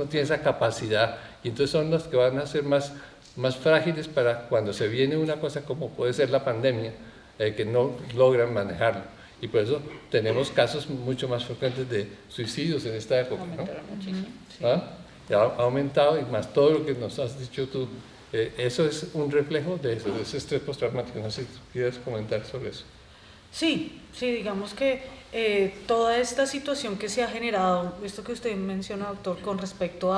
tienen esa capacidad, y entonces son las que van a ser más frágiles para cuando se viene una cosa como puede ser la pandemia, que no logran manejarlo. Y por eso tenemos casos mucho más frecuentes de suicidios en esta época, ¿no? Muchísimo, sí. Ya ha aumentado, y más todo lo que nos has dicho tú, eso es un reflejo de eso, de ese estrés postraumático. No sé si quieres comentar sobre eso. Sí, digamos que toda esta situación que se ha generado, esto que usted menciona, doctor, con respecto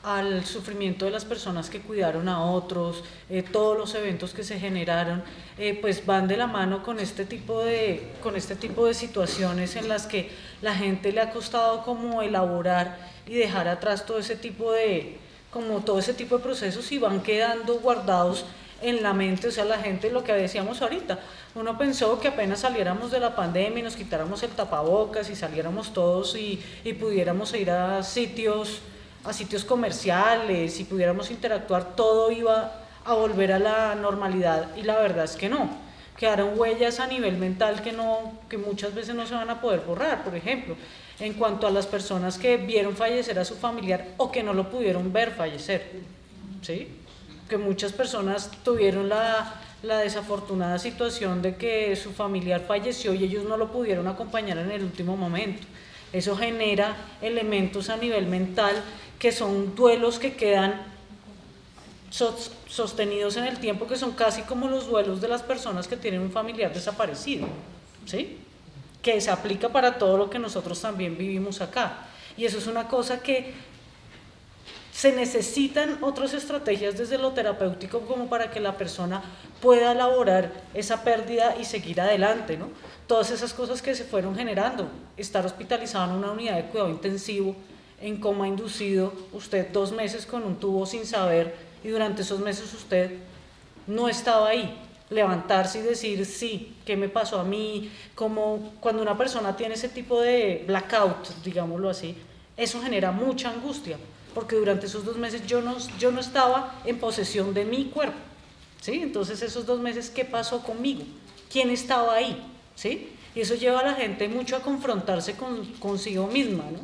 al sufrimiento de las personas que cuidaron a otros, todos los eventos que se generaron, pues van de la mano con este tipo de situaciones en las que la gente le ha costado como elaborar y dejar atrás todo ese tipo de procesos, y van quedando guardados en la mente. O sea, la gente, lo que decíamos ahorita, uno pensó que apenas saliéramos de la pandemia y nos quitáramos el tapabocas y saliéramos todos y pudiéramos ir a sitios comerciales y pudiéramos interactuar, todo iba a volver a la normalidad, y la verdad es que no. Quedaron huellas a nivel mental que muchas veces no se van a poder borrar. Por ejemplo, en cuanto a las personas que vieron fallecer a su familiar o que no lo pudieron ver fallecer, ¿sí? Que muchas personas tuvieron la desafortunada situación de que su familiar falleció y ellos no lo pudieron acompañar en el último momento. Eso genera elementos a nivel mental que son duelos que quedan sostenidos en el tiempo, que son casi como los duelos de las personas que tienen un familiar desaparecido, ¿sí? Que se aplica para todo lo que nosotros también vivimos acá. Y eso es una cosa que se necesitan otras estrategias desde lo terapéutico como para que la persona pueda elaborar esa pérdida y seguir adelante, ¿no? Todas esas cosas que se fueron generando, estar hospitalizado en una unidad de cuidado intensivo, en coma inducido, usted 2 meses con un tubo sin saber, y durante esos meses usted no estaba ahí. Levantarse y decir, sí, ¿qué me pasó a mí? Como cuando una persona tiene ese tipo de blackout, digámoslo así, eso genera mucha angustia, porque durante esos 2 meses yo no estaba en posesión de mi cuerpo, ¿sí? Entonces esos 2 meses, ¿qué pasó conmigo? ¿Quién estaba ahí? ¿Sí? Y eso lleva a la gente mucho a confrontarse consigo misma, ¿no?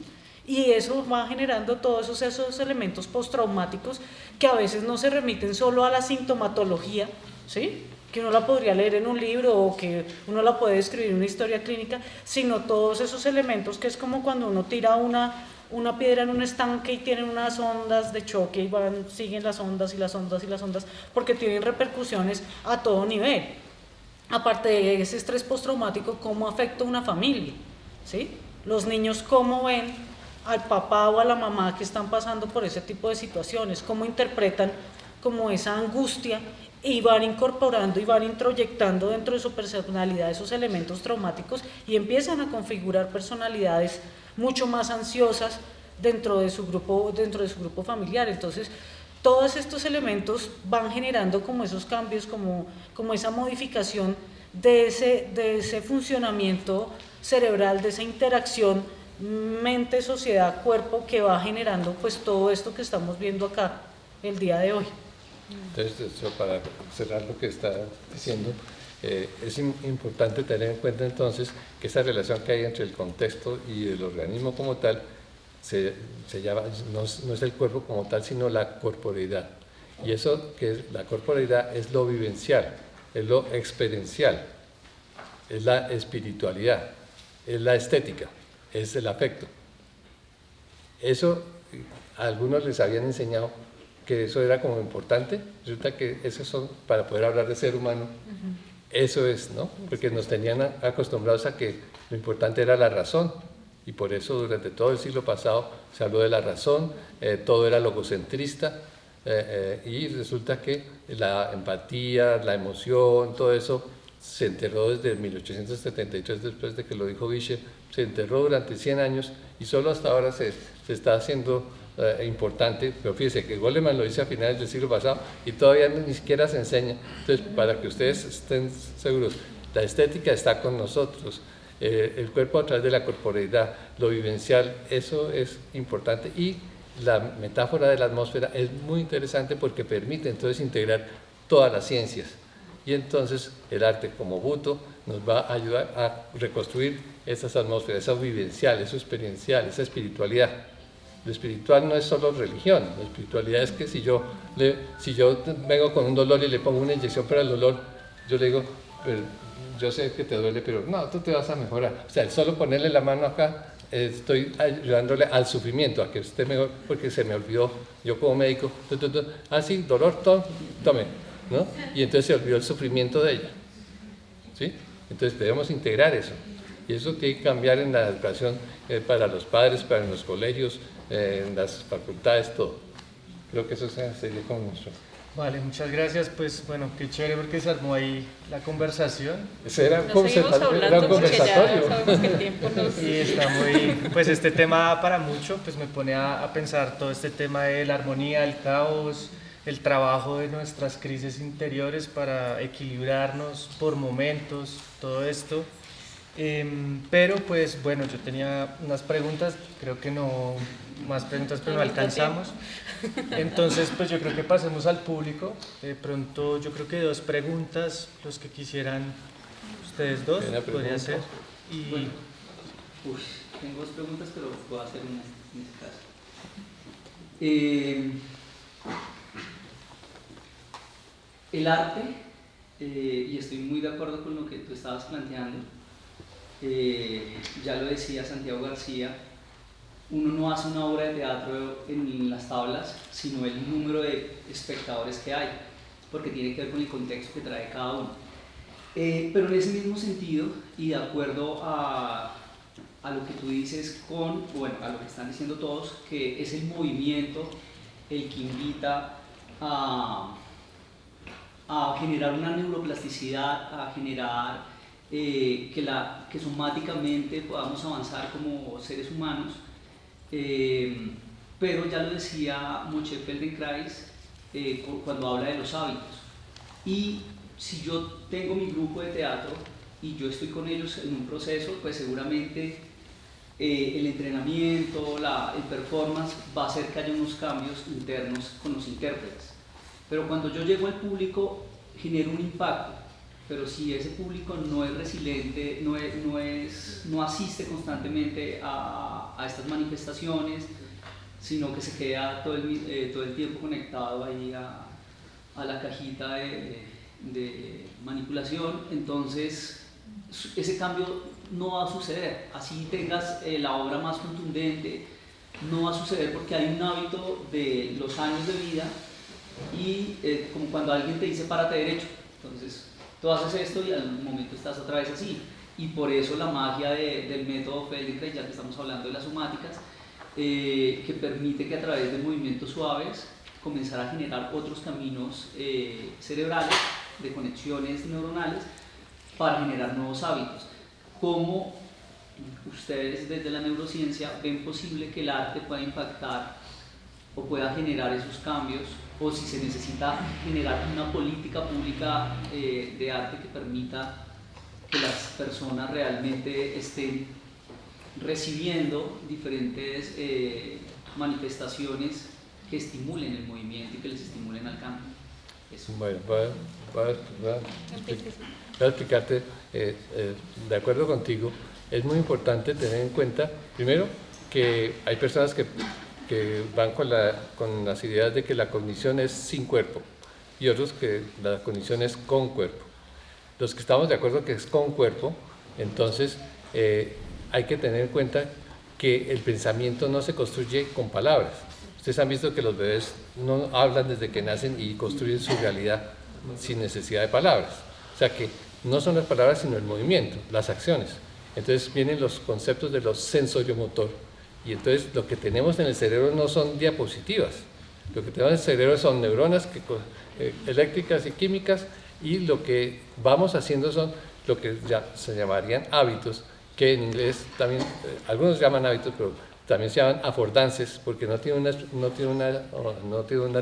Y eso va generando todos esos elementos postraumáticos que a veces no se remiten solo a la sintomatología, ¿sí? que uno la podría leer en un libro o que uno la puede escribir en una historia clínica, sino todos esos elementos que es como cuando uno tira una piedra en un estanque y tienen unas ondas de choque y siguen las ondas y las ondas y las ondas, porque tienen repercusiones a todo nivel. Aparte de ese estrés postraumático, ¿cómo afecta a una familia? ¿Sí? Los niños, ¿cómo ven al papá o a la mamá que están pasando por ese tipo de situaciones? ¿Cómo interpretan como esa angustia y van incorporando y van introyectando dentro de su personalidad esos elementos traumáticos y empiezan a configurar personalidades mucho más ansiosas dentro de su grupo familiar? Entonces, todos estos elementos van generando como esos cambios, como esa modificación de ese funcionamiento cerebral, de esa interacción mente, sociedad, cuerpo, que va generando pues todo esto que estamos viendo acá el día de hoy. Entonces, eso, para cerrar lo que está diciendo, es importante tener en cuenta entonces que esa relación que hay entre el contexto y el organismo como tal se llama, no es el cuerpo como tal, sino la corporeidad. Y eso que es la corporeidad es lo vivencial, es lo experiencial, es la espiritualidad, es la estética, es el afecto. Eso a algunos les habían enseñado que eso era como importante, resulta que esos son, para poder hablar de ser humano, eso es, ¿no? Porque nos tenían acostumbrados a que lo importante era la razón, y por eso durante todo el siglo pasado se habló de la razón, todo era logocentrista, y resulta que la empatía, la emoción, todo eso se enterró desde 1873, después de que lo dijo Vischer, se enterró durante 100 años y solo hasta ahora se está haciendo importante. Pero fíjese que Goleman lo dice a finales del siglo pasado y todavía ni siquiera se enseña. Entonces, para que ustedes estén seguros, la estética está con nosotros, el cuerpo a través de la corporeidad, lo vivencial, eso es importante. Y la metáfora de la atmósfera es muy interesante porque permite entonces integrar todas las ciencias. Y entonces el arte como buto nos va a ayudar a reconstruir esas atmósferas, eso vivencial, eso experiencial, esa espiritualidad. Lo espiritual no es solo religión, la espiritualidad es que si yo vengo con un dolor y le pongo una inyección para el dolor, yo le digo, yo sé que te duele, pero no, tú te vas a mejorar. O sea, el solo ponerle la mano acá, estoy ayudándole al sufrimiento, a que esté mejor, porque se me olvidó, yo como médico, sí, dolor, tome, ¿no? Y entonces se olvidó el sufrimiento de ella, ¿sí? Entonces debemos integrar eso, y eso tiene que cambiar en la educación para los padres, para los colegios, en las facultades, todo. Creo que eso sería como nuestro. Vale, muchas gracias. Pues bueno, qué chévere porque se armó ahí la conversación. Ese era un conversatorio. Sabemos que el tiempo nos... Y está muy, pues este tema da para mucho, pues me pone a pensar todo este tema de la armonía, el caos, el trabajo de nuestras crisis interiores para equilibrarnos por momentos, todo esto. Pero pues bueno, yo tenía unas preguntas, creo que no, más preguntas, pero no alcanzamos. Entonces pues yo creo que pasemos al público. De pronto yo creo que 2 preguntas, los que quisieran ustedes 2, podría ser. Y... Bueno, tengo 2 preguntas, pero voy a hacer una en este caso. El arte, y estoy muy de acuerdo con lo que tú estabas planteando, ya lo decía Santiago García, uno no hace una obra de teatro en las tablas, sino el número de espectadores que hay, porque tiene que ver con el contexto que trae cada uno. Pero en ese mismo sentido, y de acuerdo a lo que tú dices a lo que están diciendo todos, que es el movimiento el que invita a generar una neuroplasticidad, a generar que somáticamente podamos avanzar como seres humanos, pero ya lo decía Moshe Feldenkrais cuando habla de los hábitos. Y si yo tengo mi grupo de teatro y yo estoy con ellos en un proceso, pues seguramente el entrenamiento, el performance va a hacer que haya unos cambios internos con los intérpretes. Pero cuando yo llego al público, genero un impacto. Pero si ese público no es resiliente, no asiste constantemente a estas manifestaciones, sino que se queda todo el tiempo conectado ahí a la cajita de manipulación, entonces ese cambio no va a suceder, así tengas la obra más contundente, no va a suceder porque hay un hábito de los años de vida y como cuando alguien te dice párate derecho, entonces tú haces esto y al momento estás otra vez así, y por eso la magia del método Feldenkrais, ya que estamos hablando de las somáticas, que permite que a través de movimientos suaves comenzar a generar otros caminos cerebrales, de conexiones neuronales, para generar nuevos hábitos. ¿Cómo ustedes desde la neurociencia ven posible que el arte pueda impactar o pueda generar esos cambios, o si se necesita generar una política pública de arte que permita que las personas realmente estén recibiendo diferentes manifestaciones que estimulen el movimiento y que les estimulen al cambio? Eso. Bueno, voy a explicarte, de acuerdo contigo, es muy importante tener en cuenta, primero, que hay personas que van con las ideas de que la cognición es sin cuerpo y otros que la cognición es con cuerpo. Los que estamos de acuerdo que es con cuerpo, entonces hay que tener en cuenta que el pensamiento no se construye con palabras. Ustedes han visto que los bebés no hablan desde que nacen y construyen su realidad sin necesidad de palabras. O sea que no son las palabras sino el movimiento, las acciones. Entonces vienen los conceptos de lo sensoriomotor. Y entonces lo que tenemos en el cerebro no son diapositivas. Lo que tenemos en el cerebro son neuronas eléctricas y químicas, y lo que vamos haciendo son lo que ya se llamarían hábitos, que en inglés también, algunos llaman hábitos, pero también se llaman affordances, porque no tiene una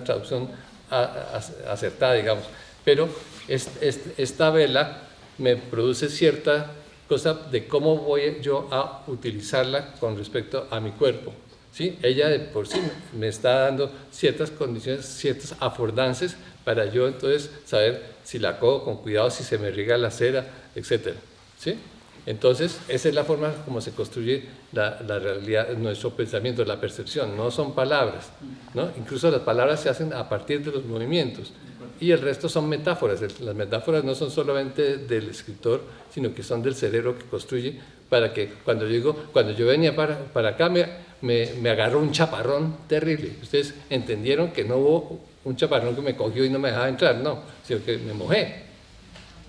traducción acertada, digamos. Pero esta vela me produce cierta cosa de cómo voy yo a utilizarla con respecto a mi cuerpo. ¿Sí? Ella de por sí me está dando ciertas condiciones, ciertas affordances para yo entonces saber si la cojo con cuidado, si se me riega la cera, etc. ¿Sí? Entonces, esa es la forma como se construye la realidad, nuestro pensamiento, la percepción. No son palabras, ¿no? Incluso las palabras se hacen a partir de los movimientos. Y el resto son metáforas. Las metáforas no son solamente del escritor, sino que son del cerebro que construye, para que cuando yo venía para acá me agarró un chaparrón terrible. Ustedes entendieron que no hubo un chaparrón que me cogió y no me dejaba entrar, no, sino que me mojé.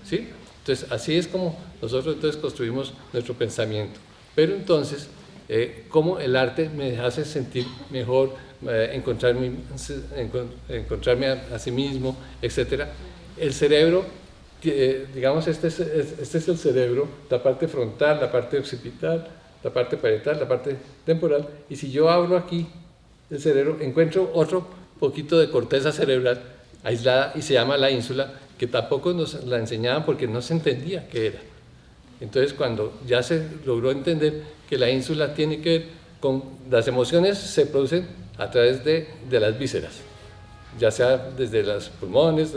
¿Sí? Entonces, así es como nosotros entonces construimos nuestro pensamiento. Pero entonces, cómo el arte me hace sentir mejor, encontrarme a sí mismo, etc. El cerebro, digamos, este es el cerebro, la parte frontal, la parte occipital, la parte parietal, la parte temporal, y si yo abro aquí el cerebro, encuentro otro poquito de corteza cerebral aislada y se llama la ínsula, que tampoco nos la enseñaban porque no se entendía qué era. Entonces, cuando ya se logró entender que la ínsula tiene que ver con las emociones, se producen a través de las vísceras, ya sea desde los pulmones,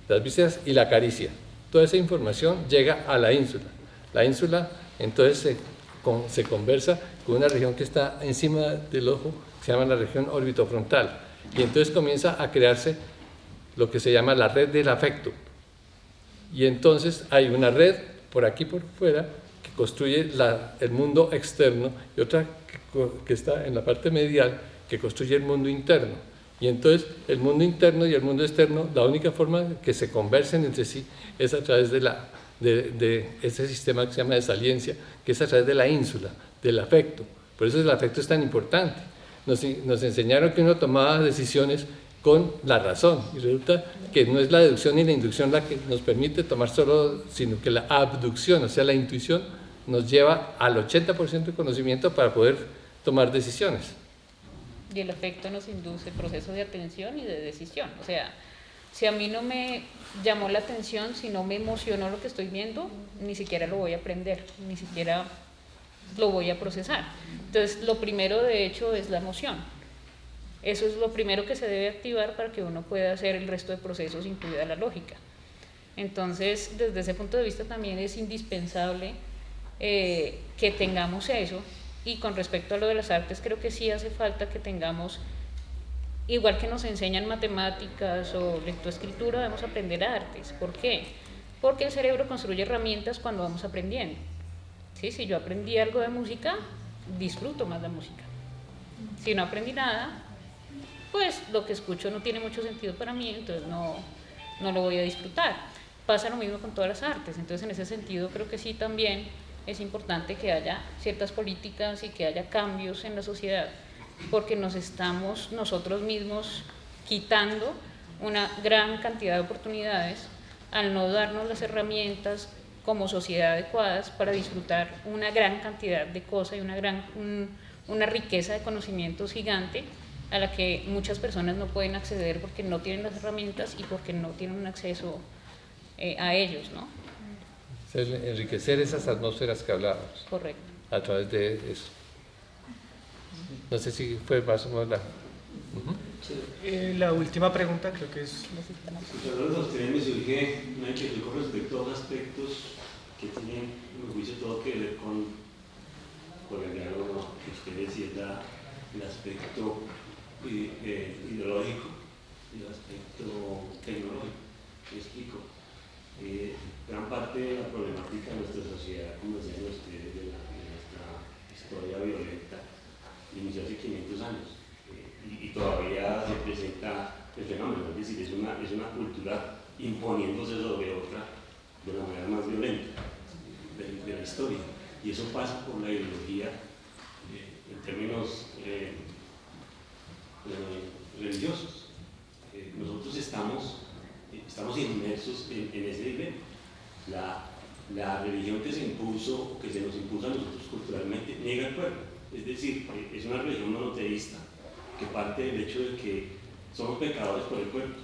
las vísceras y la caricia. Toda esa información llega a la ínsula. La ínsula entonces se conversa con una región que está encima del ojo, que se llama la región orbitofrontal, y entonces comienza a crearse lo que se llama la red del afecto. Y entonces hay una red por aquí por fuera que construye el mundo externo, y otra que está en la parte medial que construye el mundo interno. Y entonces el mundo interno y el mundo externo, la única forma que se conversen entre sí es a través de ese sistema que se llama de saliencia, que es a través de la ínsula, del afecto. Por eso el afecto es tan importante. Nos enseñaron que uno tomaba decisiones con la razón, y resulta que no es la deducción ni la inducción la que nos permite tomar solo, sino que la abducción, o sea, la intuición, nos lleva al 80% de conocimiento para poder tomar decisiones. Y el afecto nos induce el proceso de atención y de decisión. O sea, si a mí no me llamó la atención, si no me emocionó lo que estoy viendo, ni siquiera lo voy a aprender, ni siquiera lo voy a procesar. Entonces, lo primero, de hecho, es la emoción. Eso es lo primero que se debe activar para que uno pueda hacer el resto de procesos, incluida la lógica. Entonces, desde ese punto de vista también es indispensable que tengamos eso. Y con respecto a lo de las artes, creo que sí hace falta que tengamos igual que nos enseñan matemáticas o lectoescritura, debemos aprender artes. ¿Por qué? Porque el cerebro construye herramientas cuando vamos aprendiendo. ¿Sí? Si yo aprendí algo de música, disfruto más la música. Si no aprendí nada, pues lo que escucho no tiene mucho sentido para mí, entonces no lo voy a disfrutar. Pasa lo mismo con todas las artes, entonces en ese sentido creo que sí también es importante que haya ciertas políticas y que haya cambios en la sociedad, porque nos estamos nosotros mismos quitando una gran cantidad de oportunidades al no darnos las herramientas como sociedad adecuadas para disfrutar una gran cantidad de cosas y una riqueza de conocimientos gigante a la que muchas personas no pueden acceder porque no tienen las herramientas y porque no tienen un acceso a ellos, ¿no? Enriquecer esas atmósferas que hablábamos. Correcto. A través de eso. No sé si fue más o menos la... La última pregunta creo que es... Escuchando a ustedes me surge una inquietud con respecto a dos aspectos que tienen, en mi juicio, todo que ver con el diálogo que ustedes y es el aspecto ideológico y el aspecto tecnológico. Me explico. Gran parte de la problemática de nuestra sociedad, como decían ustedes, de nuestra historia violenta, inició hace 500 años y todavía se presenta el fenómeno, es decir, es una cultura imponiéndose sobre otra de la manera más violenta de la historia, y eso pasa por la ideología en términos religiosos. Nosotros estamos inmersos en ese nivel. La religión que se impuso, que se nos impuso a nosotros culturalmente, niega el cuerpo. Es decir, es una religión monoteísta que parte del hecho de que somos pecadores por el cuerpo.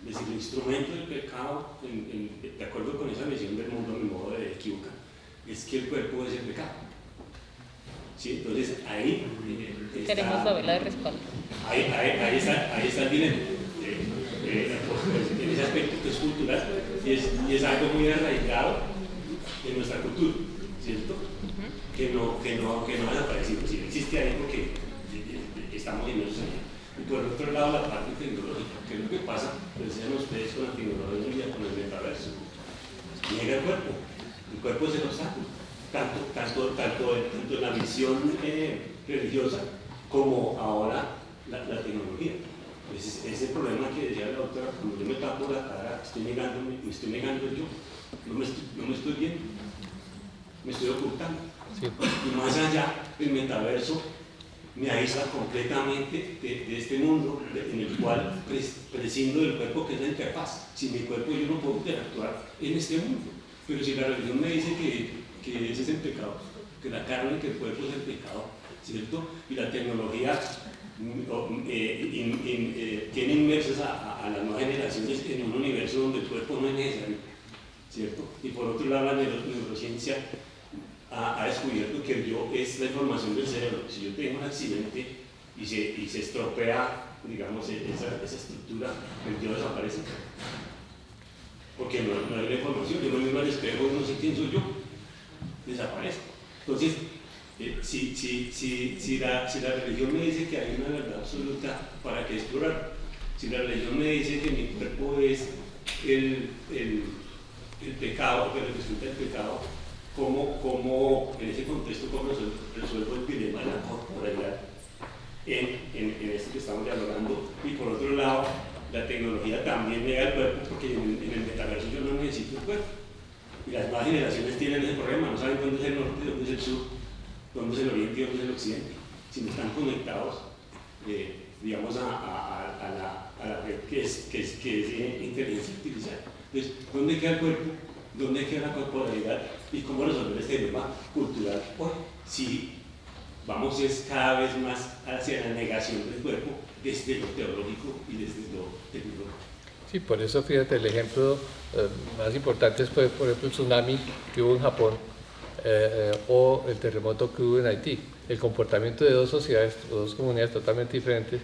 Es decir, el instrumento del pecado, de acuerdo con esa visión del mundo, a mi modo de equivocar, es que el cuerpo es el pecado. ¿Sí? Entonces ahí Tenemos la vela de respaldo. Ahí está el dilema. En ese aspecto que es cultural y es algo muy arraigado en nuestra cultura, ¿cierto? Que no ha desaparecido, sí, existe ahí porque estamos inmersos en ella. Y por otro lado, la parte tecnológica, que es lo que pasa, lo decían ustedes, con la tecnología, con el metaverso. Niega el cuerpo es el obstáculo, tanto en la visión religiosa como ahora la tecnología. Ese es el problema que decía la doctora, cuando yo me tapo la cara, me estoy negando yo, no me estoy viendo, me estoy ocultando. Sí. Y más allá, el metaverso me aísla completamente de este mundo en el cual prescindo del cuerpo, que es la interfaz. Sin mi cuerpo yo no puedo interactuar en este mundo. Pero si la religión me dice que ese es el pecado, que la carne, que el cuerpo es el pecado, ¿cierto? Y la tecnología tiene inmersas a las nuevas generaciones en un universo donde el cuerpo no es necesario, ¿cierto? Y por otro lado, la neurociencia ha descubierto que el yo es la información del cerebro. Si yo tengo un accidente y se estropea, digamos, esa estructura, el yo desaparece. Porque no hay la información, yo me miro al espejo y no sé quién soy yo, desaparece. Entonces, si la religión me dice que hay una verdad absoluta, ¿para qué explorar? Si la religión me dice que mi cuerpo es el pecado, que representa el pecado, ¿cómo en ese contexto cómo resuelvo el dilema de la corporalidad en esto que estamos dialogando? Y por otro lado, la tecnología también niega el cuerpo, porque en el metaverso yo no necesito el cuerpo. Y las nuevas generaciones tienen ese problema, no saben dónde es el norte, dónde es el sur, dónde es el oriente y dónde es el occidente, si no están conectados, digamos, a la red que es inteligencia artificial. Entonces, ¿dónde queda el cuerpo? ¿Dónde queda la corporalidad? ¿Y cómo resolver este tema cultural hoy? Si vamos cada vez más hacia la negación del cuerpo desde lo teológico y desde lo tecnológico. Sí, por eso fíjate, el ejemplo más importante fue, por ejemplo, el tsunami que hubo en Japón o el terremoto que hubo en Haití. El comportamiento de dos sociedades, dos comunidades totalmente diferentes.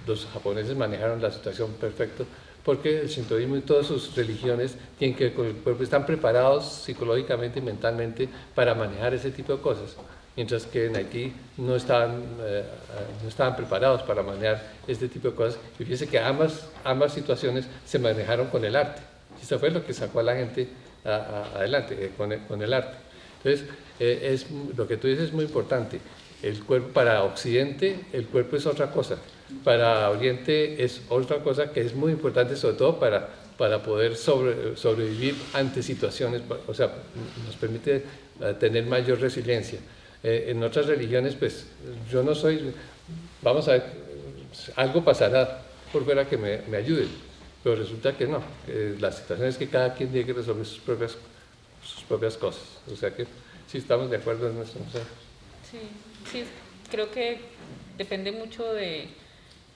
Los japoneses manejaron la situación perfecto porque el shintoísmo y todas sus religiones tienen que ver con el cuerpo, están preparados psicológicamente y mentalmente para manejar ese tipo de cosas. mientras que en Haití no estaban preparados para manejar este tipo de cosas. Y fíjese que ambas situaciones se manejaron con el arte. Eso fue lo que sacó a la gente adelante, con el arte. Entonces, lo que tú dices es muy importante. El cuerpo, para Occidente, el cuerpo es otra cosa. Para Oriente es otra cosa que es muy importante, sobre todo para poder sobrevivir ante situaciones, o sea, nos permite tener mayor resiliencia. En otras religiones, pues, yo no soy, vamos a ver, algo pasará por fuera que me ayude, pero resulta que no, la situación es que cada quien tiene que resolver sus propias cosas. O sea que sí estamos de acuerdo en eso. No sé. Sí, creo que depende mucho de,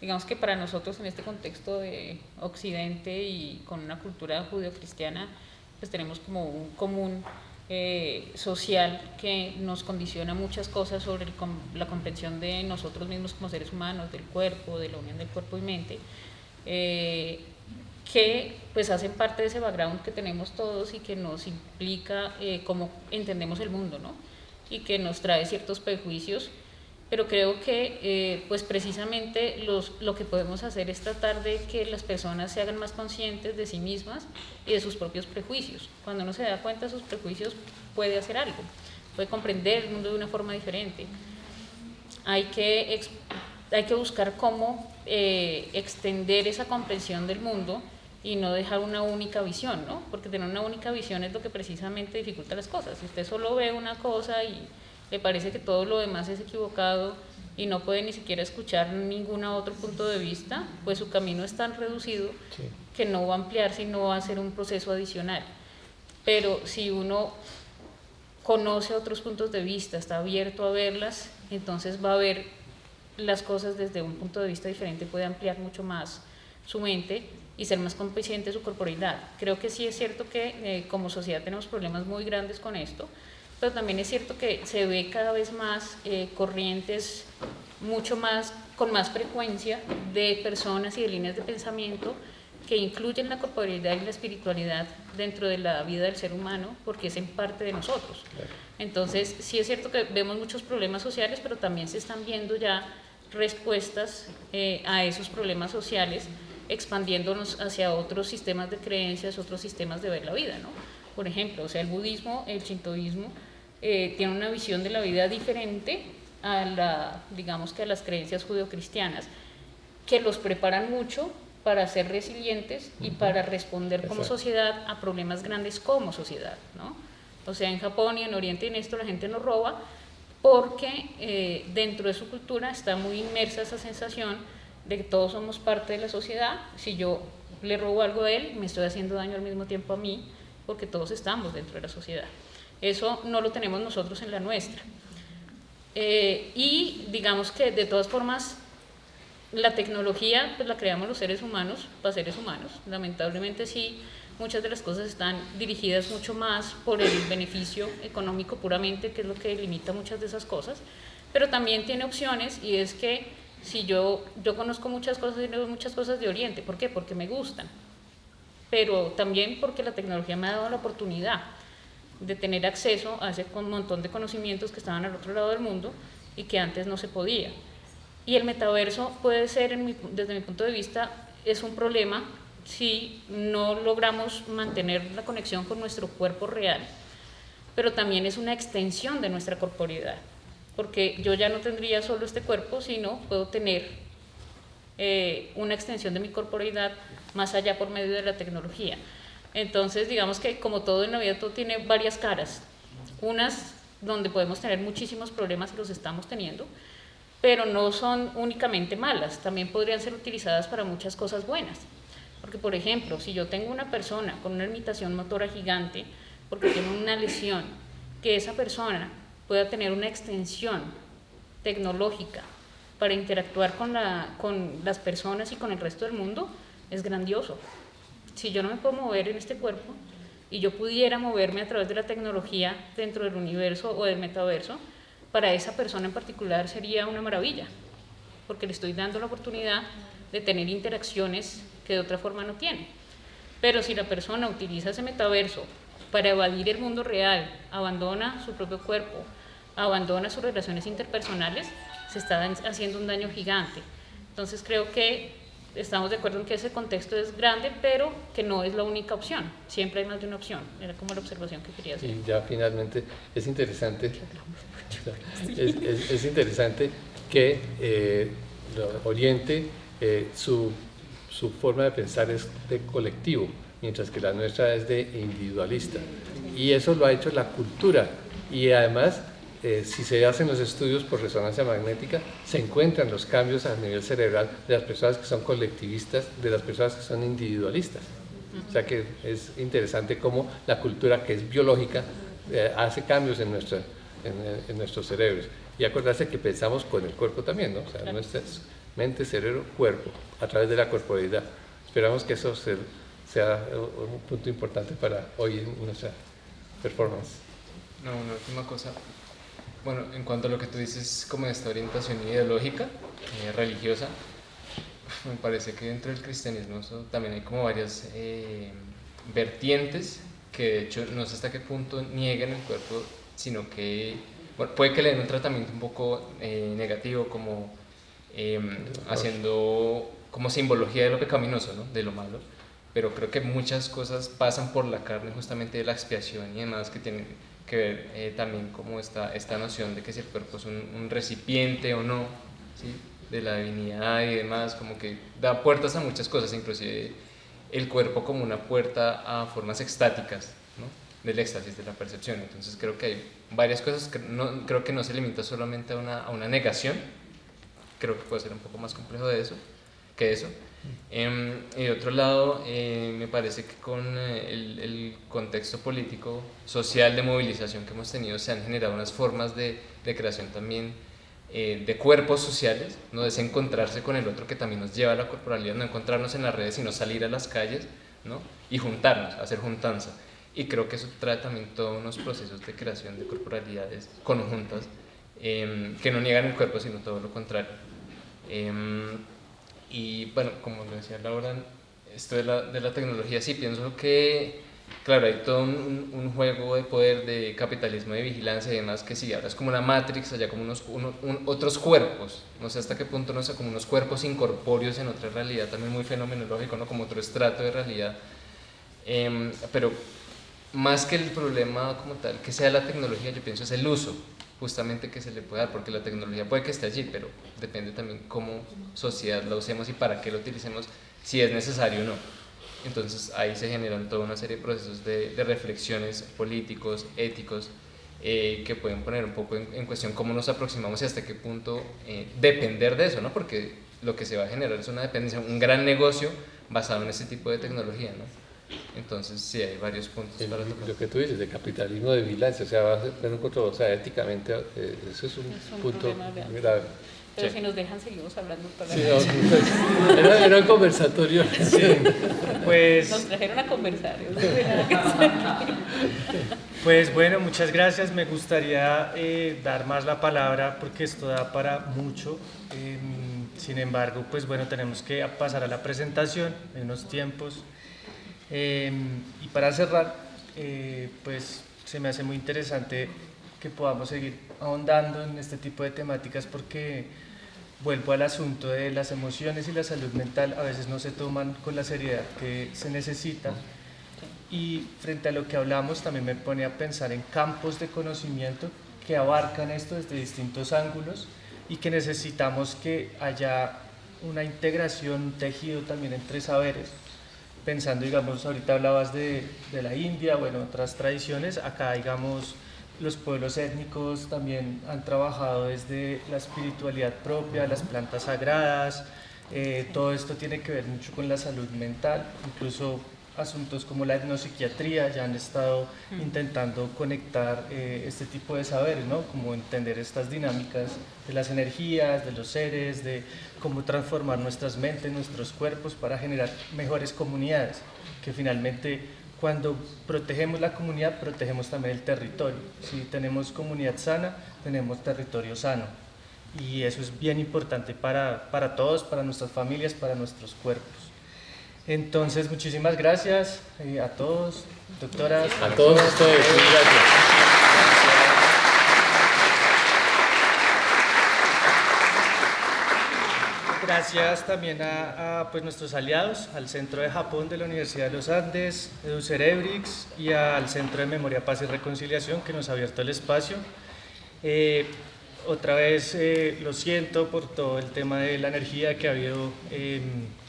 digamos que para nosotros en este contexto de Occidente y con una cultura judeocristiana, pues tenemos como un común social que nos condiciona muchas cosas sobre la comprensión de nosotros mismos como seres humanos, del cuerpo, de la unión del cuerpo y mente, que pues hacen parte de ese background que tenemos todos y que nos implica cómo entendemos el mundo, ¿no? Y que nos trae ciertos prejuicios, pero creo que pues precisamente lo que podemos hacer es tratar de que las personas se hagan más conscientes de sí mismas y de sus propios prejuicios. Cuando uno se da cuenta de sus prejuicios puede hacer algo, puede comprender el mundo de una forma diferente. Hay que buscar cómo extender esa comprensión del mundo y no dejar una única visión, ¿no? Porque tener una única visión es lo que precisamente dificulta las cosas. Si usted solo ve una cosa y le parece que todo lo demás es equivocado y no puede ni siquiera escuchar ningún otro punto de vista, pues su camino es tan reducido que no va a ampliarse y no va a ser un proceso adicional. Pero si uno conoce otros puntos de vista, está abierto a verlas, entonces va a ver las cosas desde un punto de vista diferente, puede ampliar mucho más su mente y ser más consciente de su corporalidad. Creo que sí es cierto que como sociedad tenemos problemas muy grandes con esto, pero también es cierto que se ve cada vez más corrientes mucho más, con más frecuencia de personas y de líneas de pensamiento que incluyen la corporalidad y la espiritualidad dentro de la vida del ser humano porque es en parte de nosotros. Entonces sí es cierto que vemos muchos problemas sociales, pero también se están viendo ya respuestas a esos problemas sociales expandiéndonos hacia otros sistemas de creencias, otros sistemas de ver la vida, ¿no? Por ejemplo, o sea, el budismo, el shintoísmo tiene una visión de la vida diferente a digamos que a las creencias judeocristianas, que los preparan mucho para ser resilientes y para responder como sociedad a problemas grandes como sociedad, ¿no? O sea, en Japón y en Oriente y en esto la gente no roba porque dentro de su cultura está muy inmersa esa sensación de que todos somos parte de la sociedad. Si yo le robo algo a él, me estoy haciendo daño al mismo tiempo a mí, porque todos estamos dentro de la sociedad. Eso no lo tenemos nosotros en la nuestra. Y digamos que de todas formas, la tecnología pues la creamos los seres humanos para seres humanos. Lamentablemente sí, muchas de las cosas están dirigidas mucho más por el beneficio económico puramente, que es lo que limita muchas de esas cosas, pero también tiene opciones, y es que si yo conozco muchas cosas y no muchas cosas de Oriente. ¿Por qué? Porque me gustan, pero también porque la tecnología me ha dado la oportunidad de tener acceso a ese montón de conocimientos que estaban al otro lado del mundo y que antes no se podía. Y el metaverso puede ser, desde mi punto de vista, es un problema si no logramos mantener la conexión con nuestro cuerpo real, pero también es una extensión de nuestra corporeidad, porque yo ya no tendría solo este cuerpo, sino puedo tener una extensión de mi corporeidad más allá por medio de la tecnología. Entonces, digamos que como todo en la vida, todo tiene varias caras, unas donde podemos tener muchísimos problemas y los estamos teniendo, pero no son únicamente malas, también podrían ser utilizadas para muchas cosas buenas. Porque, por ejemplo, si yo tengo una persona con una limitación motora gigante, porque tiene una lesión, que esa persona pueda tener una extensión tecnológica para interactuar con las personas y con el resto del mundo, es grandioso. Si yo no me puedo mover en este cuerpo y yo pudiera moverme a través de la tecnología dentro del universo o del metaverso, para esa persona en particular sería una maravilla, porque le estoy dando la oportunidad de tener interacciones que de otra forma no tiene. Pero si la persona utiliza ese metaverso para evadir el mundo real, abandona su propio cuerpo, abandona sus relaciones interpersonales, se está haciendo un daño gigante. Entonces creo que estamos de acuerdo en que ese contexto es grande, pero que no es la única opción. Siempre hay más de una opción. Era como la observación que quería hacer. Y ya finalmente es interesante, es interesante que Oriente, su forma de pensar es de colectivo, mientras que la nuestra es de individualista. Y eso lo ha hecho la cultura. Y además, si se hacen los estudios por resonancia magnética, se encuentran los cambios a nivel cerebral de las personas que son colectivistas, de las personas que son individualistas. O sea que es interesante cómo la cultura, que es biológica, hace cambios en nuestros cerebros. Y acordarse que pensamos con el cuerpo también, ¿no? O sea, nuestras mente, cerebro, cuerpo, a través de la corporalidad. Esperamos que eso sea un punto importante para hoy en nuestra performance. No, una última cosa. Bueno, en cuanto a lo que tú dices como de esta orientación ideológica, religiosa, me parece que dentro del cristianismo también hay como varias vertientes que de hecho no sé hasta qué punto niegan el cuerpo, sino que bueno, puede que le den un tratamiento un poco negativo, como haciendo como simbología de lo pecaminoso, ¿no? De lo malo, pero creo que muchas cosas pasan por la carne, justamente de la expiación y demás, que tienen que ver también como esta noción de que si el cuerpo es un recipiente o no, ¿sí? De la divinidad y demás, como que da puertas a muchas cosas, inclusive el cuerpo como una puerta a formas extáticas, ¿no? Del éxtasis, de la percepción. Entonces creo que hay varias cosas, creo que no se limita solamente a una negación, creo que puede ser un poco más complejo que eso. Y de otro lado, me parece que con el contexto político, social de movilización que hemos tenido, se han generado unas formas de creación también de cuerpos sociales, no es encontrarse con el otro, que también nos lleva a la corporalidad, no encontrarnos en las redes, sino salir a las calles, ¿no? Y juntarnos, hacer juntanza. Y creo que eso trae también todos unos procesos de creación de corporalidades conjuntas que no niegan el cuerpo, sino todo lo contrario. Y bueno, como lo decía Laura, esto de la tecnología, sí pienso que, claro, hay todo un juego de poder, de capitalismo, de vigilancia y demás, que sí, ahora es como una Matrix, allá como otros cuerpos, no sé hasta qué punto, no sé, como unos cuerpos incorpóreos en otra realidad, también muy fenomenológico, ¿no? Como otro estrato de realidad, pero más que el problema como tal, que sea la tecnología, yo pienso es el uso justamente que se le puede dar, porque la tecnología puede que esté allí, pero depende también cómo sociedad la usemos y para qué la utilicemos, si es necesario o no. Entonces ahí se generan toda una serie de procesos de reflexiones políticos, éticos, que pueden poner un poco en cuestión cómo nos aproximamos y hasta qué punto depender de eso, ¿no? Porque lo que se va a generar es una dependencia, un gran negocio basado en ese tipo de tecnología, ¿no? Entonces sí, hay varios puntos para tocar. Lo que tú dices de capitalismo de vigilancia, o sea, va a ser un control, o sea, éticamente eso es un punto grave. Pero Sí. si nos dejan, seguimos hablando toda la Sí, noche. no, pues, era un conversatorio. Sí, pues, Nos trajeron a conversar. pues bueno, muchas gracias. Me gustaría dar más la palabra porque esto da para mucho. Sin embargo, pues bueno, tenemos que pasar a la presentación en unos tiempos. Y para cerrar, pues se me hace muy interesante que podamos seguir ahondando en este tipo de temáticas porque vuelvo al asunto de las emociones y la salud mental, a veces no se toman con la seriedad que se necesita. Y frente a lo que hablamos también me pone a pensar en campos de conocimiento que abarcan esto desde distintos ángulos y que necesitamos que haya una integración, un tejido también entre saberes. Pensando, digamos, ahorita hablabas de la India, bueno, otras tradiciones, acá, digamos, los pueblos étnicos también han trabajado desde la espiritualidad propia, las plantas sagradas, todo esto tiene que ver mucho con la salud mental, incluso asuntos como la etnopsiquiatría ya han estado intentando conectar este tipo de saberes, ¿no? Como entender estas dinámicas de las energías, de los seres, de cómo transformar nuestras mentes, nuestros cuerpos para generar mejores comunidades, que finalmente cuando protegemos la comunidad, protegemos también el territorio. Si tenemos comunidad sana, tenemos territorio sano. Y eso es bien importante para todos, para nuestras familias, para nuestros cuerpos. Entonces, muchísimas gracias a todos, doctoras. A todos ustedes, gracias. Gracias también a pues, nuestros aliados, al Centro de Japón de la Universidad de los Andes, EduCerebrix y al Centro de Memoria, Paz y Reconciliación que nos ha abierto el espacio. Otra vez lo siento por todo el tema de la energía que ha habido.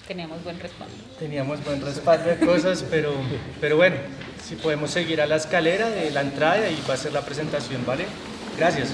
Teníamos buen respaldo. Teníamos buen respaldo de cosas, pero bueno, si podemos seguir a la escalera de la entrada y va a ser la presentación, ¿vale? Gracias.